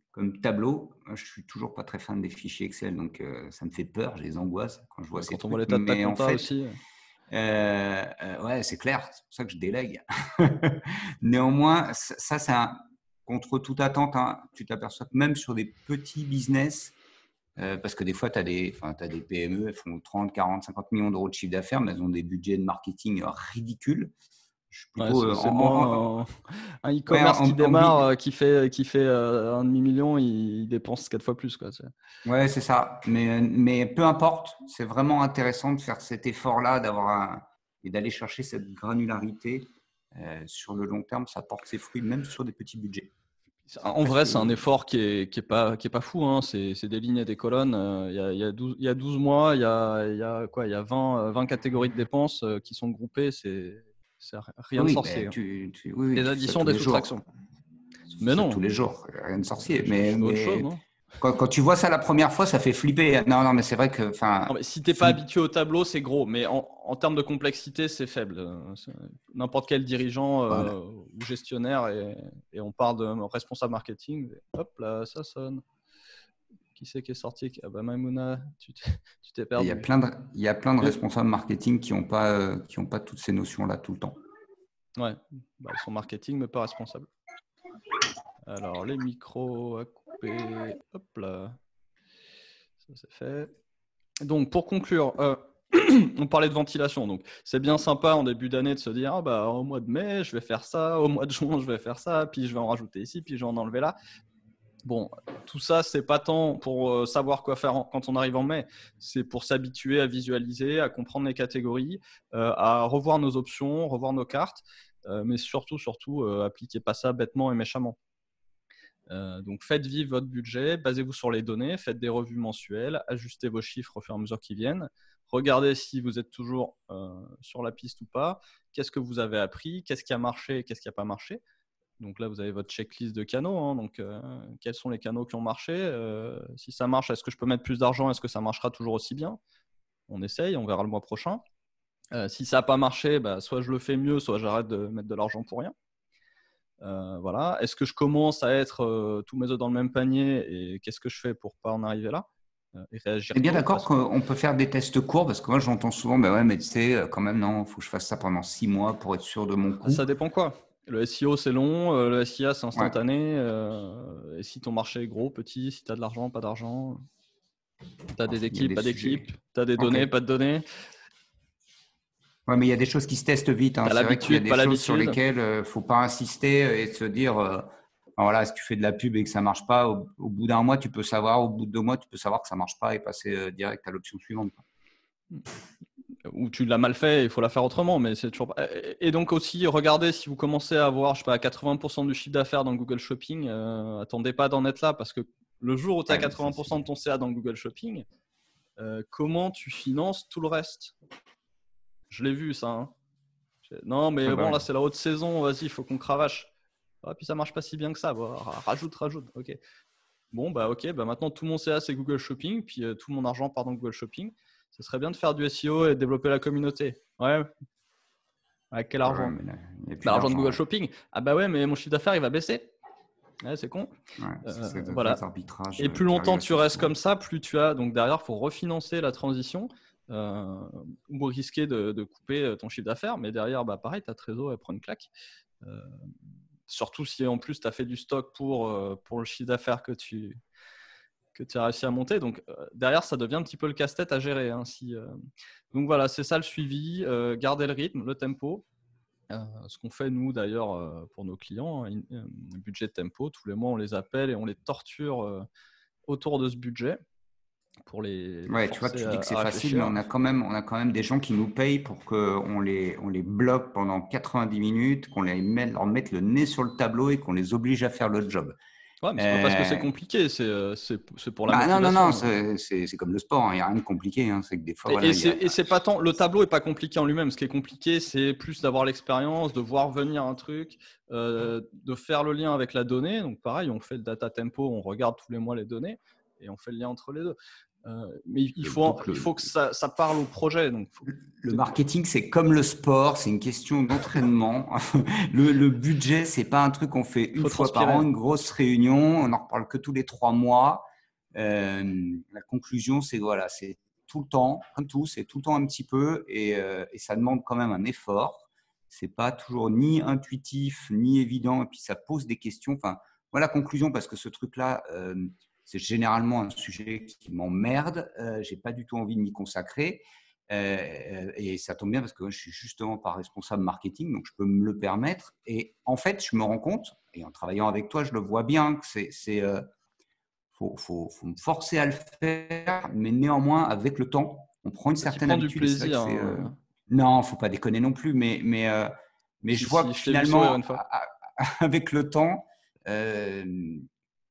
tableau. Je suis toujours pas très fan des fichiers Excel, donc ça me fait peur, j'ai des angoisses quand je vois ces trucs. Quand on voit l'état de ta compta aussi. Ouais, c'est clair, c'est pour ça que je délègue. Néanmoins, ça c'est contre toute attente. Hein, tu t'aperçois que même sur des petits business, parce que des fois, tu as des PME, elles font 30, 40, 50 millions d'euros de chiffre d'affaires, mais elles ont des budgets de marketing ridicules. C'est moins un e-commerce qui démarre, qui fait 500 000, il dépense 4 fois plus. Quoi. Ouais, c'est ça. Mais peu importe, c'est vraiment intéressant de faire cet effort-là, et d'aller chercher cette granularité. Sur le long terme, ça porte ses fruits, même sur des petits budgets. En vrai, c'est un effort qui est pas fou. Hein. C'est des lignes et des colonnes. Il y a 12 mois, il y a 20 catégories de dépenses qui sont groupées. C'est rien de sorcier. Des additions, des soustractions. Mais non. Tous les jours, rien de sorcier. Mais quand tu vois ça la première fois, ça fait flipper. Non, mais c'est vrai que. Si tu n'es pas habitué au tableau, c'est gros. Mais en termes de complexité, c'est faible. N'importe quel dirigeant ou gestionnaire, et on parle de responsable marketing. Hop là, ça sonne. Qui c'est qui est sorti? Ah bah Maimouna, tu t'es perdu. Il y a plein de responsables marketing qui n'ont pas toutes ces notions-là tout le temps. Ouais, ils sont marketing, mais pas responsables. Alors, les micros à couper. Hop là. Ça, c'est fait. Donc, pour conclure, on parlait de ventilation. Donc, c'est bien sympa en début d'année de se dire au mois de mai, je vais faire ça. Au mois de juin, je vais faire ça. Puis, je vais en rajouter ici. Puis, je vais en enlever là. Bon, tout ça, c'est pas tant pour savoir quoi faire quand on arrive en mai. C'est pour s'habituer à visualiser, à comprendre les catégories, à revoir nos options, revoir nos cartes. Mais surtout, appliquez pas ça bêtement et méchamment. Donc, faites vivre votre budget, basez-vous sur les données, faites des revues mensuelles, ajustez vos chiffres au fur et à mesure qu'ils viennent. Regardez si vous êtes toujours sur la piste ou pas. Qu'est-ce que vous avez appris? Qu'est-ce qui a marché? Qu'est-ce qui n'a pas marché? Donc là, vous avez votre checklist de canaux. Hein. Donc, quels sont les canaux qui ont marché? Si ça marche, est-ce que je peux mettre plus d'argent? Est-ce que ça marchera toujours aussi bien? On essaye, on verra le mois prochain. Si ça n'a pas marché, soit je le fais mieux, soit j'arrête de mettre de l'argent pour rien. Voilà. Est-ce que je commence à être tous mes œufs dans le même panier et qu'est-ce que je fais pour pas en arriver là et réagir Tu es bien tôt, d'accord qu'on peut faire des tests courts parce que moi j'entends souvent, ouais, mais tu sais, quand même, non, il faut que je fasse ça pendant 6 mois pour être sûr de mon coup. Ça dépend quoi. Le SEO c'est long, le SIA c'est instantané. Ouais. Et si ton marché est gros, petit, si tu as de l'argent, pas d'argent, tu as des équipes, pas d'équipes, tu as des données, pas de données. Ouais, mais il y a des choses qui se testent vite. Hein. C'est vrai qu'il y a des choses sur lesquelles il ne faut pas insister et se dire, voilà, si tu fais de la pub et que ça ne marche pas, au bout d'un mois, tu peux savoir, au bout de 2 mois, tu peux savoir que ça ne marche pas et passer direct à l'option suivante. Ou tu l'as mal fait, il faut la faire autrement, mais c'est toujours. Et donc aussi, regardez si vous commencez à avoir, je sais pas, 80% du chiffre d'affaires dans Google Shopping, attendez pas d'en être là parce que le jour où tu as 80% de ton CA dans Google Shopping, comment tu finances tout le reste? Je l'ai vu ça. Hein. Non, mais bon, là c'est la haute saison, vas-y, il faut qu'on cravache. Ah, puis ça marche pas si bien que ça. Bon, rajoute. Ok. Bon, ok, maintenant tout mon CA c'est Google Shopping, puis tout mon argent part dans Google Shopping. Ce serait bien de faire du SEO et de développer la communauté. Ouais. Avec quel argent? L'argent de Google Shopping. Ah ouais, mais mon chiffre d'affaires il va baisser. Ouais, c'est con. Voilà. Et plus longtemps tu restes comme ça, plus tu as. Donc derrière, il faut refinancer la transition ou risquer de couper ton chiffre d'affaires. Mais derrière, pareil, ta trésor elle prend une claque. Surtout si en plus tu as fait du stock pour le chiffre d'affaires que tu as réussi à monter. Donc derrière, ça devient un petit peu le casse-tête à gérer. Hein, Donc voilà, c'est ça le suivi. Garder le rythme, le tempo. Ce qu'on fait nous d'ailleurs pour nos clients, budget de tempo, tous les mois on les appelle et on les torture autour de ce budget pour les tu vois, tu dis que c'est facile, mais on a quand même des gens qui nous payent pour qu'on les bloque pendant 90 minutes, qu'on leur mette le nez sur le tableau et qu'on les oblige à faire le job. Ouais, mais c'est pas parce que c'est compliqué, c'est pour la motivation. Non, c'est comme le sport, il n'y a rien de compliqué. Hein. C'est que des fois, et c'est pas tant, le tableau est pas compliqué en lui-même. Ce qui est compliqué, c'est plus d'avoir l'expérience, de voir venir un truc, de faire le lien avec la donnée. Donc pareil, on fait le data tempo, on regarde tous les mois les données et on fait le lien entre les deux. Mais il faut que ça parle au projet. Donc, le marketing, c'est comme le sport, c'est une question d'entraînement. le budget, c'est pas un truc qu'on fait une fois par an, une grosse réunion, on n'en reparle que tous les 3 mois. La conclusion, c'est tout le temps, comme tout, c'est tout le temps un petit peu et ça demande quand même un effort. C'est pas toujours ni intuitif, ni évident et puis ça pose des questions. Enfin, voilà la conclusion parce que ce truc-là, c'est généralement un sujet qui m'emmerde. J'ai pas du tout envie de m'y consacrer. Et ça tombe bien parce que je suis justement pas responsable marketing, donc je peux me le permettre. Et en fait, je me rends compte, et en travaillant avec toi, je le vois bien, que faut me forcer à le faire, mais néanmoins, avec le temps, on prend une certaine habitude. Du plaisir. Non, faut pas déconner non plus, mais je vois que finalement, avec le temps,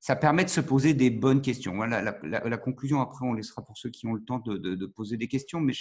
ça permet de se poser des bonnes questions. Voilà, la conclusion, après, on laissera pour ceux qui ont le temps de poser des questions. Mais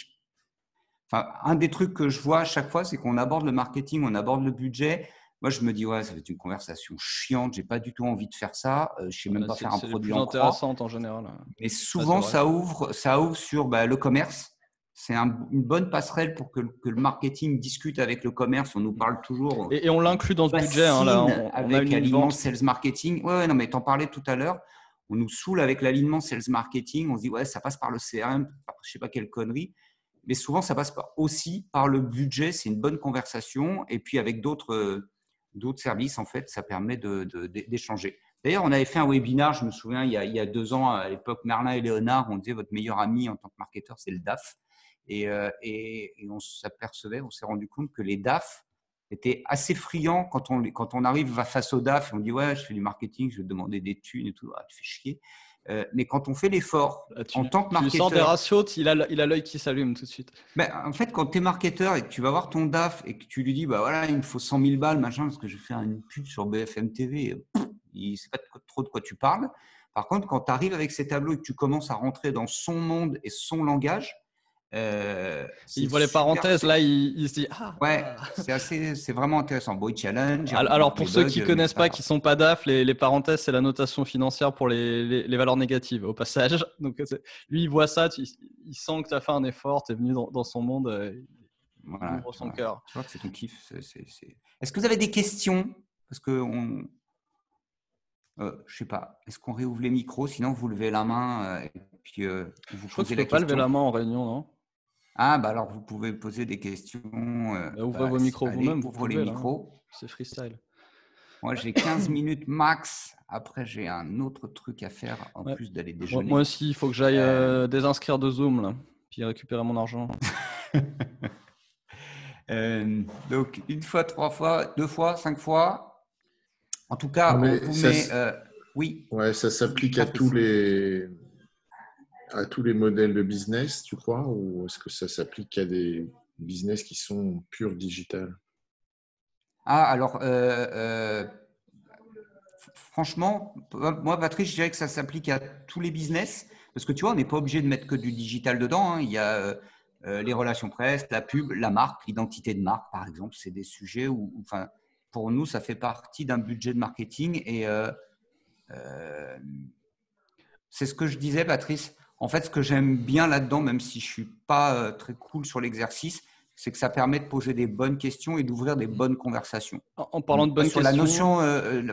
un des trucs que je vois à chaque fois, c'est qu'on aborde le marketing, on aborde le budget. Moi, je me dis, ça va être une conversation chiante. Je n'ai pas du tout envie de faire ça. Je ne sais même pas faire un produit en croix. C'est intéressant en général. Mais souvent, ça ouvre sur le commerce. C'est une bonne passerelle pour que le marketing discute avec le commerce. On nous parle toujours. Et on l'inclus dans ce budget. Hein, là, on avec l'alignement sales marketing. Non, mais t'en parlais tout à l'heure. On nous saoule avec l'alignement sales marketing. On se dit, ça passe par le CRM, par je ne sais pas quelle connerie. Mais souvent, ça passe aussi par le budget. C'est une bonne conversation. Et puis, avec d'autres services, en fait, ça permet d'échanger. D'ailleurs, on avait fait un webinaire, je me souviens, il y a 2 ans, à l'époque, Merlin et Léonard, on disait votre meilleur ami en tant que marketeur, c'est le DAF. Et on s'apercevait, on s'est rendu compte que les DAF étaient assez friands quand on arrive face au DAF et on dit je fais du marketing, je vais te demander des thunes et tout, tu fais chier. Mais quand on fait l'effort en tant que marketeur, tu sens des ratios, il a l'œil qui s'allume tout de suit. En fait, quand tu es marketeur et que tu vas voir ton DAF et que tu lui dis il me faut 100 000 balles machin parce que je vais faire une pub sur BFM TV, il ne sait pas trop de quoi tu parles. Par contre, quand tu arrives avec ces tableaux et que tu commences à rentrer dans son monde et son langage, Il voit les parenthèses, là, il se dit « Ah Ouais, c'est vraiment intéressant. Bon, il challenge. Alors, pour ceux qui ne connaissent pas, qui ne sont pas DAF, les parenthèses, c'est la notation financière pour les valeurs négatives, au passage. Donc, lui, il voit ça, il sent que tu as fait un effort, tu es venu dans son monde, il voilà, ouvre son cœur. Tu vois que c'est ton kiff. Est-ce que vous avez des questions? Parce que je ne sais pas. Est-ce qu'on réouvre les micros? Sinon, vous levez la main et puis vous Je crois que posez tu la ne peux pas question. lever la main en réunion, non? Ah, bah alors vous pouvez poser des questions. Ouvrez vos micros vous-même. Ouvre les micros. C'est freestyle. Moi, j'ai 15 minutes max. Après, j'ai un autre truc à faire en plus d'aller déjeuner. Moi aussi, il faut que j'aille désinscrire de Zoom, là, puis récupérer mon argent. Donc, 1 fois, 3 fois, 2 fois, 5 fois. En tout cas, on vous met… oui. Ouais, ça s'applique à tous les modèles de business, tu crois? Ou est-ce que ça s'applique à des business qui sont purs digital? Ah, alors, franchement, moi, Patrice, je dirais que ça s'applique à tous les business. Parce que tu vois, on n'est pas obligé de mettre que du digital dedans. Hein. Il y a les relations presse, la pub, la marque, l'identité de marque, par exemple. C'est des sujets où, enfin, pour nous, ça fait partie d'un budget de marketing. Et c'est ce que je disais, Patrice. En fait, ce que j'aime bien là-dedans, même si je ne suis pas très cool sur l'exercice, c'est que ça permet de poser des bonnes questions et d'ouvrir des bonnes conversations. En parlant de bonnes questions… La notion,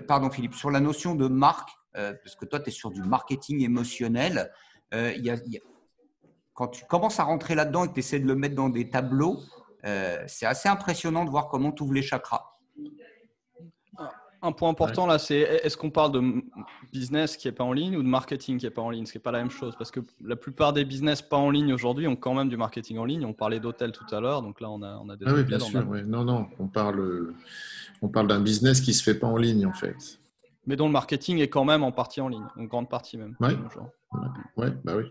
pardon Philippe, sur la notion de marque, parce que toi, tu es sur du marketing émotionnel, quand tu commences à rentrer là-dedans et que tu essaies de le mettre dans des tableaux, c'est assez impressionnant de voir comment tu ouvres les chakras. Un point important là, c'est est-ce qu'on parle de business qui n'est pas en ligne ou de marketing qui n'est pas en ligne, ce qui n'est pas la même chose, parce que la plupart des business pas en ligne aujourd'hui ont quand même du marketing en ligne. On parlait d'hôtels tout à l'heure, donc là on a des hôtels. Oui, bien sûr. Ouais. Non, on parle d'un business qui se fait pas en ligne en fait. Mais dont le marketing est quand même en partie en ligne, en grande partie même. Oui, ouais, bah oui.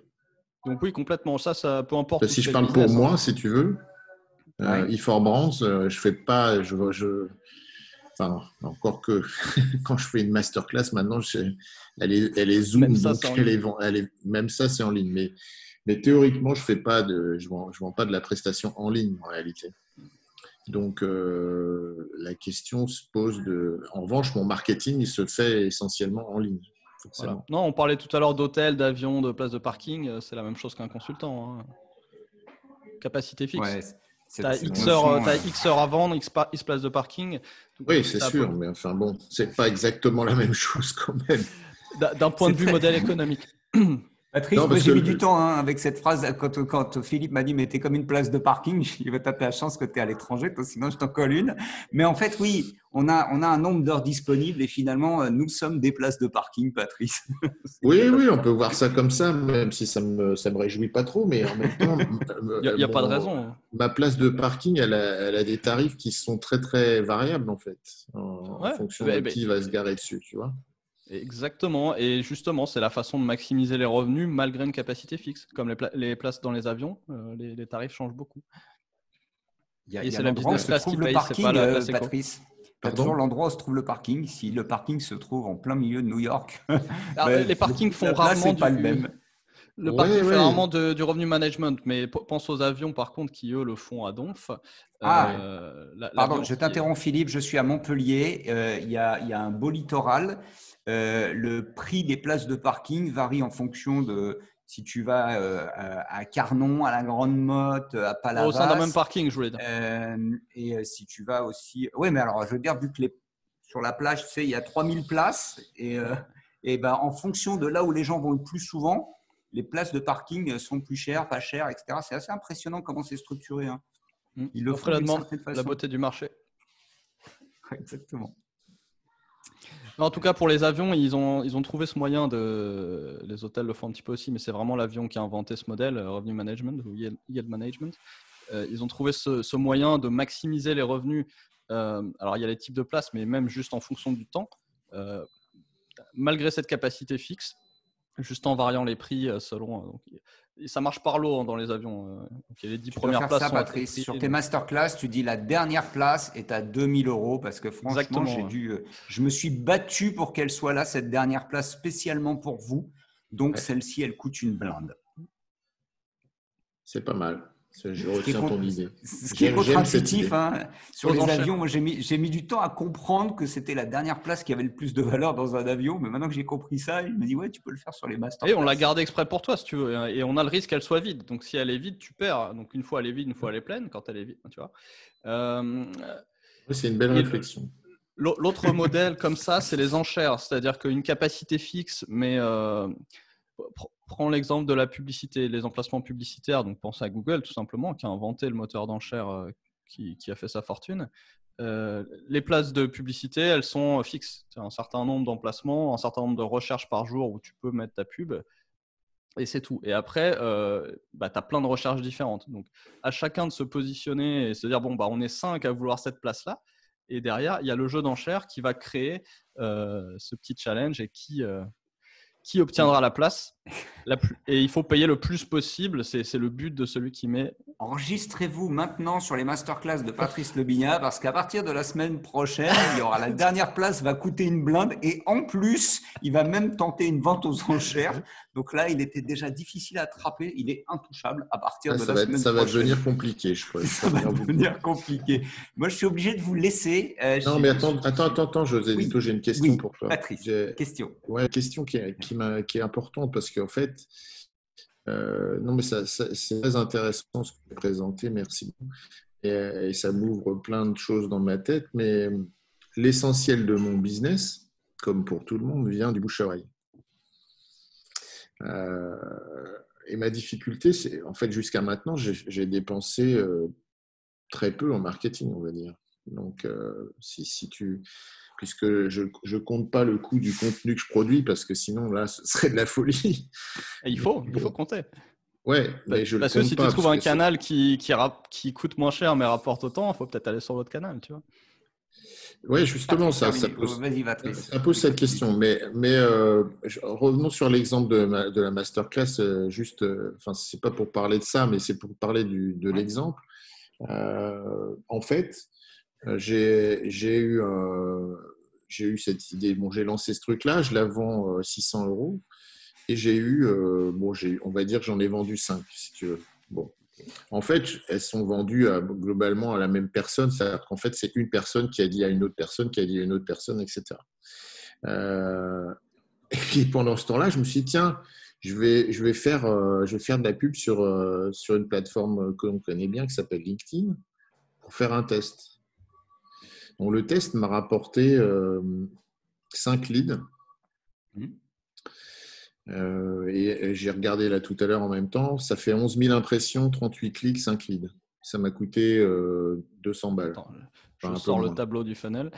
Donc oui, complètement. Ça peu importe. Si je parle pour moi, si tu veux, E4Brands, je fais pas, enfin, encore que quand je fais une masterclass, maintenant, elle est Zoom, même ça, donc même ça, c'est en ligne. Mais théoriquement, je vends pas de la prestation en ligne en réalité. Donc, la question se pose en revanche, mon marketing, il se fait essentiellement en ligne. Voilà. Non, on parlait tout à l'heure d'hôtels, d'avions, de places de parking. C'est la même chose qu'un consultant. Hein. Capacité fixe. Ouais, tu as X heures à vendre, X places de parking. Oui, c'est sûr, mais enfin bon, c'est pas exactement la même chose quand même. D'un point de vue modèle économique. Patrice, j'ai mis du temps avec cette phrase. Quand Philippe m'a dit « mais t'es comme une place de parking », je lui ai dit « t'as la chance que t'es à l'étranger, toi, sinon je t'en colle une ». Mais en fait, oui, on a un nombre d'heures disponibles et finalement, nous sommes des places de parking, Patrice. Oui, on peut voir ça comme ça, même si ça me réjouit pas trop, mais en même temps… Il n'y a pas de raison. Ma place de parking, elle a des tarifs qui sont très, très variables en fait, en fonction de qui va se garer dessus, tu vois. Exactement, et justement, c'est la façon de maximiser les revenus malgré une capacité fixe. Comme les places dans les avions, les tarifs changent beaucoup. Et c'est la business class qui paye, c'est pas la place éco. Patrice, il y a toujours l'endroit où se trouve le parking. Si le parking se trouve en plein milieu de New York, les parkings font rarement pas le même. Le parking fait rarement du revenu management, mais pense aux avions par contre qui eux le font à donf. Pardon, je t'interromps Philippe, je suis à Montpellier. Il y a un beau littoral. Le prix des places de parking varie en fonction de si tu vas à Carnon, à la Grande Motte, à Palavas. Au sein d'un même parking, je voulais dire. Et si tu vas aussi… Oui, mais alors, je veux dire, vu que sur la plage, tu sais, il y a 3000 places et ben, en fonction de là où les gens vont le plus souvent, les places de parking sont plus chères, pas chères, etc. C'est assez impressionnant comment c'est structuré. Hein. Il le font la demande, la beauté du marché. Exactement. En tout cas, pour les avions, ils ont trouvé ce moyen les hôtels le font un petit peu aussi, mais c'est vraiment l'avion qui a inventé ce modèle, Revenue Management ou Yield Management. Ils ont trouvé ce moyen de maximiser les revenus. Alors, il y a les types de places, mais même juste en fonction du temps, malgré cette capacité fixe, juste en variant les prix selon… donc, ça marche par lot dans les avions. Donc, les 10 premières places ça, sont Patrice. Sur tes masterclass, tu dis la dernière place est à 2000 € parce que franchement, je me suis battu pour qu'elle soit là, cette dernière place, spécialement pour vous. Donc, celle-ci, elle coûte une blinde. C'est pas mal. Je retiens ton idée. Ce qui est contre-intuitif, hein, sur les avions, moi j'ai mis du temps à comprendre que c'était la dernière place qui avait le plus de valeur dans un avion, mais maintenant que j'ai compris ça, il me dit ouais, tu peux le faire sur les masterclass. Et on l'a gardé exprès pour toi si tu veux, et on a le risque qu'elle soit vide. Donc si elle est vide, tu perds. Donc une fois elle est vide, une fois elle est pleine. Quand elle est vide, tu vois. C'est une belle réflexion. L'autre modèle comme ça, c'est les enchères, c'est-à-dire qu'une capacité fixe, mais prends l'exemple de la publicité, les emplacements publicitaires. Donc pense à Google tout simplement, qui a inventé le moteur d'enchères qui a fait sa fortune. Les places de publicité, elles sont fixes. Tu as un certain nombre d'emplacements, un certain nombre de recherches par jour où tu peux mettre ta pub. Et c'est tout. Et après, tu as plein de recherches différentes. Donc, à chacun de se positionner et se dire, bon, on est 5 à vouloir cette place-là. Et derrière, il y a le jeu d'enchères qui va créer ce petit challenge et qui obtiendra la place. Et il faut payer le plus possible. C'est le but de celui qui met. Enregistrez-vous maintenant sur les masterclass de Patrice Lebignat parce qu'à partir de la semaine prochaine, il y aura la dernière place va coûter une blinde et en plus, il va même tenter une vente aux enchères. Donc là, il était déjà difficile à attraper. Il est intouchable à partir de la semaine prochaine. Ça va devenir compliqué, je crois. Ça va devenir compliqué. Moi, je suis obligé de vous laisser. Non, mais attends, José Lito, j'ai une question pour toi. Patrice, question. Ouais, question qui est importante parce qu'en fait, non, mais c'est très intéressant ce que tu as présenté, merci. Et ça m'ouvre plein de choses dans ma tête, mais l'essentiel de mon business, comme pour tout le monde, vient du bouche-à-oreille. Et ma difficulté, c'est en fait jusqu'à maintenant, j'ai dépensé très peu en marketing, on va dire. Donc, puisque je compte pas le coût du contenu que je produis, parce que sinon, là, ce serait de la folie. Et il faut compter. Ouais, mais je parce le que si compte pas. Tu trouves un canal qui coûte moins cher mais rapporte autant, il faut peut-être aller sur l'autre canal, tu vois. Oui, justement, ça pose cette question. Mais revenons sur l'exemple de la masterclass. C'est pas pour parler de ça, mais c'est pour parler de l'exemple. En fait, j'ai eu cette idée. Bon, j'ai lancé ce truc-là, je la vends 600 € et j'ai eu, on va dire que j'en ai vendu 5, si tu veux. Bon. En fait, elles sont vendues globalement à la même personne, c'est-à-dire qu'en fait, c'est une personne qui a dit à une autre personne, qui a dit à une autre personne, etc. Et puis pendant ce temps-là, je me suis dit, tiens, je vais faire de la pub sur une plateforme que l'on connaît bien, qui s'appelle LinkedIn, pour faire un test. Donc, le test m'a rapporté 5 leads. Et j'ai regardé là tout à l'heure en même temps, ça fait 11 000 impressions, 38 clics, 5 leads. Ça m'a coûté 200 balles. Attends, je sors le tableau du funnel.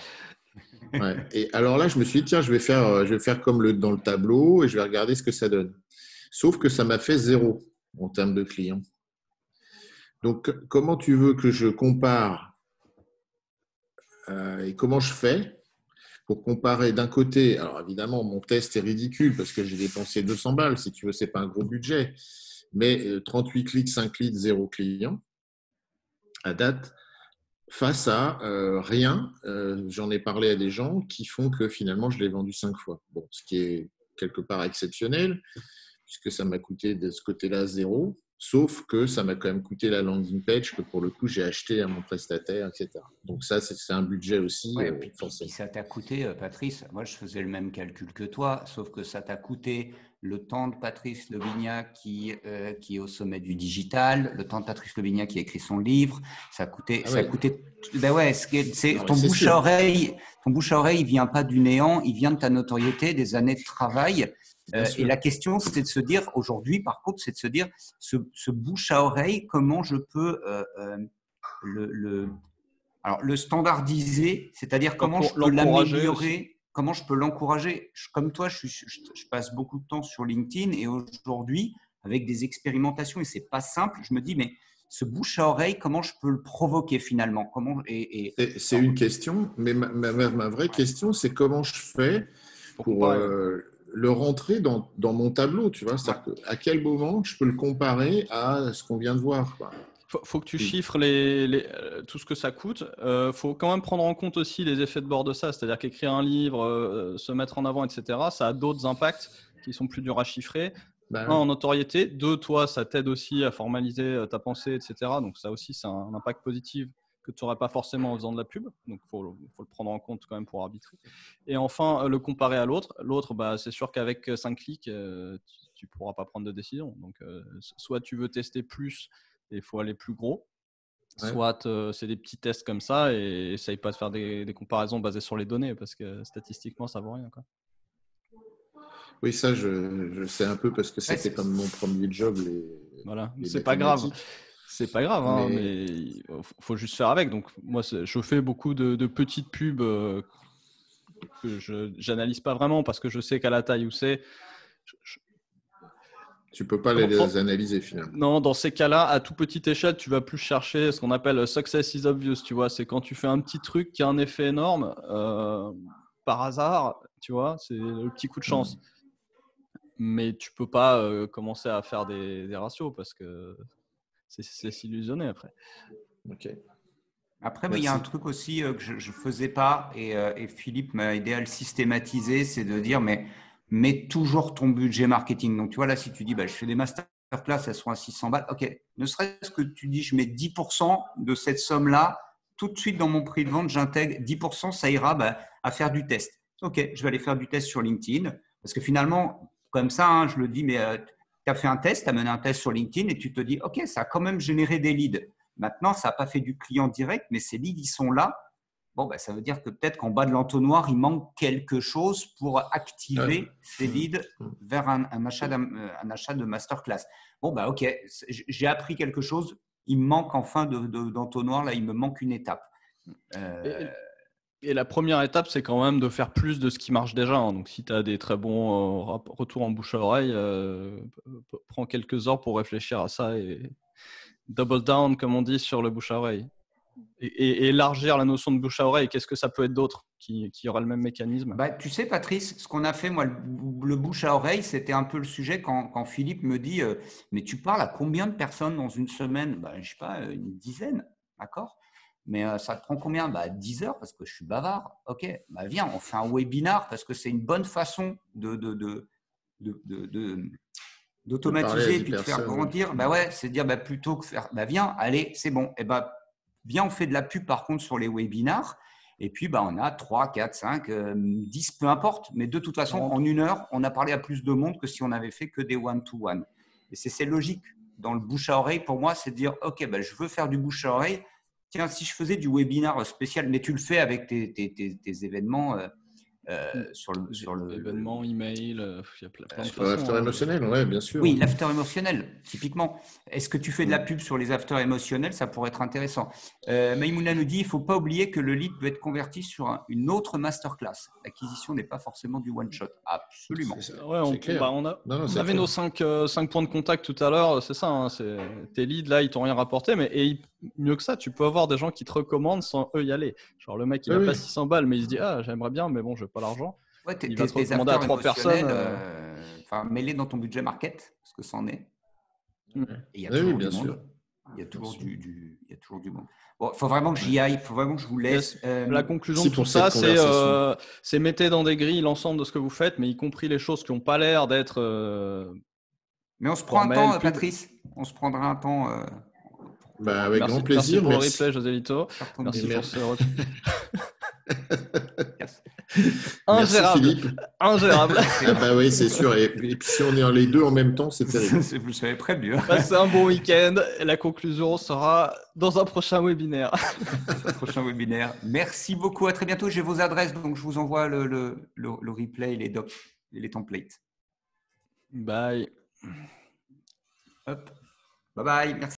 Ouais. Et alors là, je me suis dit, tiens, je vais faire comme dans le tableau et je vais regarder ce que ça donne. Sauf que ça m'a fait 0 en termes de clients. Donc, comment tu veux que je compare et comment je fais pour comparer d'un côté, alors évidemment, mon test est ridicule parce que j'ai dépensé 200 balles, si tu veux, ce n'est pas un gros budget, mais 38 clics, 5 leads, 0 clients à date, face à rien. J'en ai parlé à des gens qui font que finalement, je l'ai vendu 5 fois. Bon, ce qui est quelque part exceptionnel, puisque ça m'a coûté de ce côté-là 0. Sauf que ça m'a quand même coûté la landing page que pour le coup, j'ai acheté à mon prestataire, etc. Donc ça, c'est un budget aussi. Puis ça t'a coûté, Patrice, moi je faisais le même calcul que toi, sauf que ça t'a coûté le temps de Patrice Lebignat qui est au sommet du digital, le temps de Patrice Lebignat qui a écrit son livre, ça a coûté… Ben ouais, ton bouche à oreille, il vient pas du néant, il vient de ta notoriété, des années de travail. Et la question, c'est de se dire, aujourd'hui, par contre, c'est de se dire, ce bouche à oreille, comment je peux le standardiser, c'est-à-dire comment je peux l'améliorer, comment je peux l'encourager. Comme toi, je passe beaucoup de temps sur LinkedIn et aujourd'hui, avec des expérimentations, et c'est pas simple, je me dis, mais ce bouche à oreille, comment je peux le provoquer finalement ? C'est une question, mais ma vraie question, c'est comment je fais pour le rentrer dans mon tableau, tu vois, c'est-à-dire à quel moment je peux le comparer à ce qu'on vient de voir, quoi. Faut que tu chiffres tout ce que ça coûte. Faut quand même prendre en compte aussi les effets de bord de ça, c'est-à-dire qu'écrire un livre, se mettre en avant, etc., ça a d'autres impacts qui sont plus durs à chiffrer. Bah, Un, en notoriété. Deux, toi, ça t'aide aussi à formaliser ta pensée, etc. Donc ça aussi, c'est un impact positif que tu n'aurais pas forcément en faisant de la pub. Donc il faut le prendre en compte quand même pour arbitrer. Et enfin, le comparer à l'autre. L'autre, c'est sûr qu'avec 5 clics, tu ne pourras pas prendre de décision. Donc soit tu veux tester plus et il faut aller plus gros. Ouais. Soit c'est des petits tests comme ça et essaye pas de faire des comparaisons basées sur les données parce que statistiquement, ça vaut rien, quoi. Oui, ça, je sais un peu parce que c'était comme mon premier job, Voilà, les c'est pas grave. mathématiques. C'est pas grave, hein, mais il faut juste faire avec. Donc, moi, je fais beaucoup de petites pubs que je n'analyse pas vraiment parce que je sais qu'à la taille où c'est. Tu peux pas les analyser finalement. Non, dans ces cas-là, à toute petite échelle, tu vas plus chercher ce qu'on appelle success is obvious. Tu vois, c'est quand tu fais un petit truc qui a un effet énorme par hasard. Tu vois, c'est le petit coup de chance. Mais tu peux pas commencer à faire des ratios parce que c'est s'illusionner après. Ok. Après, il y a un truc aussi que je ne faisais pas et Philippe m'a aidé à le systématiser, c'est de dire, mais mets toujours ton budget marketing. Donc, tu vois, là, si tu dis, je fais des masterclass, elles sont à 600 balles, ok, ne serait-ce que tu dis, je mets 10% de cette somme-là, tout de suite dans mon prix de vente, j'intègre 10%, ça ira à faire du test. Ok, je vais aller faire du test sur LinkedIn parce que finalement, comme ça, je le dis, mais tu as fait un test, tu as mené un test sur LinkedIn et tu te dis, ok, ça a quand même généré des leads. Maintenant, ça n'a pas fait du client direct, mais ces leads, ils sont là. Bon, ça veut dire que peut-être qu'en bas de l'entonnoir, il manque quelque chose pour activer ces leads vers un achat de masterclass. Bon, ok, j'ai appris quelque chose. Il me manque en fin d'entonnoir, là, il me manque une étape. Et la première étape, c'est quand même de faire plus de ce qui marche déjà. Hein. Donc, si tu as des très bons retours en bouche à oreille, prends quelques heures pour réfléchir à ça et double down, comme on dit, sur le bouche à oreille. Et élargir la notion de bouche à oreille. Qu'est-ce que ça peut être d'autre qui aura le même mécanisme? Tu sais, Patrice, ce qu'on a fait, moi, le bouche à oreille, c'était un peu le sujet quand Philippe me dit mais tu parles à combien de personnes dans une semaine? Je ne sais pas, une dizaine, d'accord? Mais ça te prend combien? 10 heures parce que je suis bavard. Ok, viens, on fait un webinar parce que c'est une bonne façon d'automatiser et puis de faire grandir. Ouais, c'est dire plutôt que faire viens, allez, c'est bon. Viens, on fait de la pub par contre sur les webinars. Et puis, on a 3, 4, 5, 10, peu importe. Mais de toute façon, en une heure, on a parlé à plus de monde que si on avait fait que des one-to-one. Et c'est logique. Dans le bouche à oreille, pour moi, c'est de dire, OK, je veux faire du bouche à oreille. Tiens, si je faisais du webinar spécial, mais tu le fais avec tes événements sur le événement, email, il y a plein de façons. L'after émotionnel, oui, bien sûr. Oui, l'after émotionnel, typiquement. Est-ce que tu fais de la pub sur les afters émotionnels? Ça pourrait être intéressant. Maïmouna nous dit, il ne faut pas oublier que le lead peut être converti sur une autre masterclass. L'acquisition n'est pas forcément du one-shot. Absolument. Ouais, on avait nos 5 points de contact tout à l'heure. C'est ça, hein, tes leads, là, ils t'ont rien rapporté. Mais mieux que ça, tu peux avoir des gens qui te recommandent sans eux y aller. Genre le mec, il n'a pas 600 balles, mais il se dit, j'aimerais bien, mais bon, je n'ai pas l'argent. Ouais, il va te recommander à 3 personnes. Mets-les dans ton budget market, parce que ça en est. Et il y a toujours du monde. Il y a toujours du monde. Bon, il faut vraiment que j'y aille, il faut vraiment que je vous laisse. La conclusion de tout ça, c'est mettez dans des grilles l'ensemble de ce que vous faites, mais y compris les choses qui n'ont pas l'air d'être. Mais on se prend un temps, Patrice. On se prendra un temps. Avec grand plaisir. Merci pour le replay, José Lito. Merci pour ce retour. Ingérable. Merci Philippe. Ingérable. Oui, c'est sûr. Et puis si on est les deux en même temps, c'est terrible. Vous savez prévenu. Passez un bon week-end. La conclusion sera dans un prochain webinaire. Merci beaucoup. À très bientôt. J'ai vos adresses, donc je vous envoie le replay, les docs et les templates. Bye. Hop. Bye bye. Merci.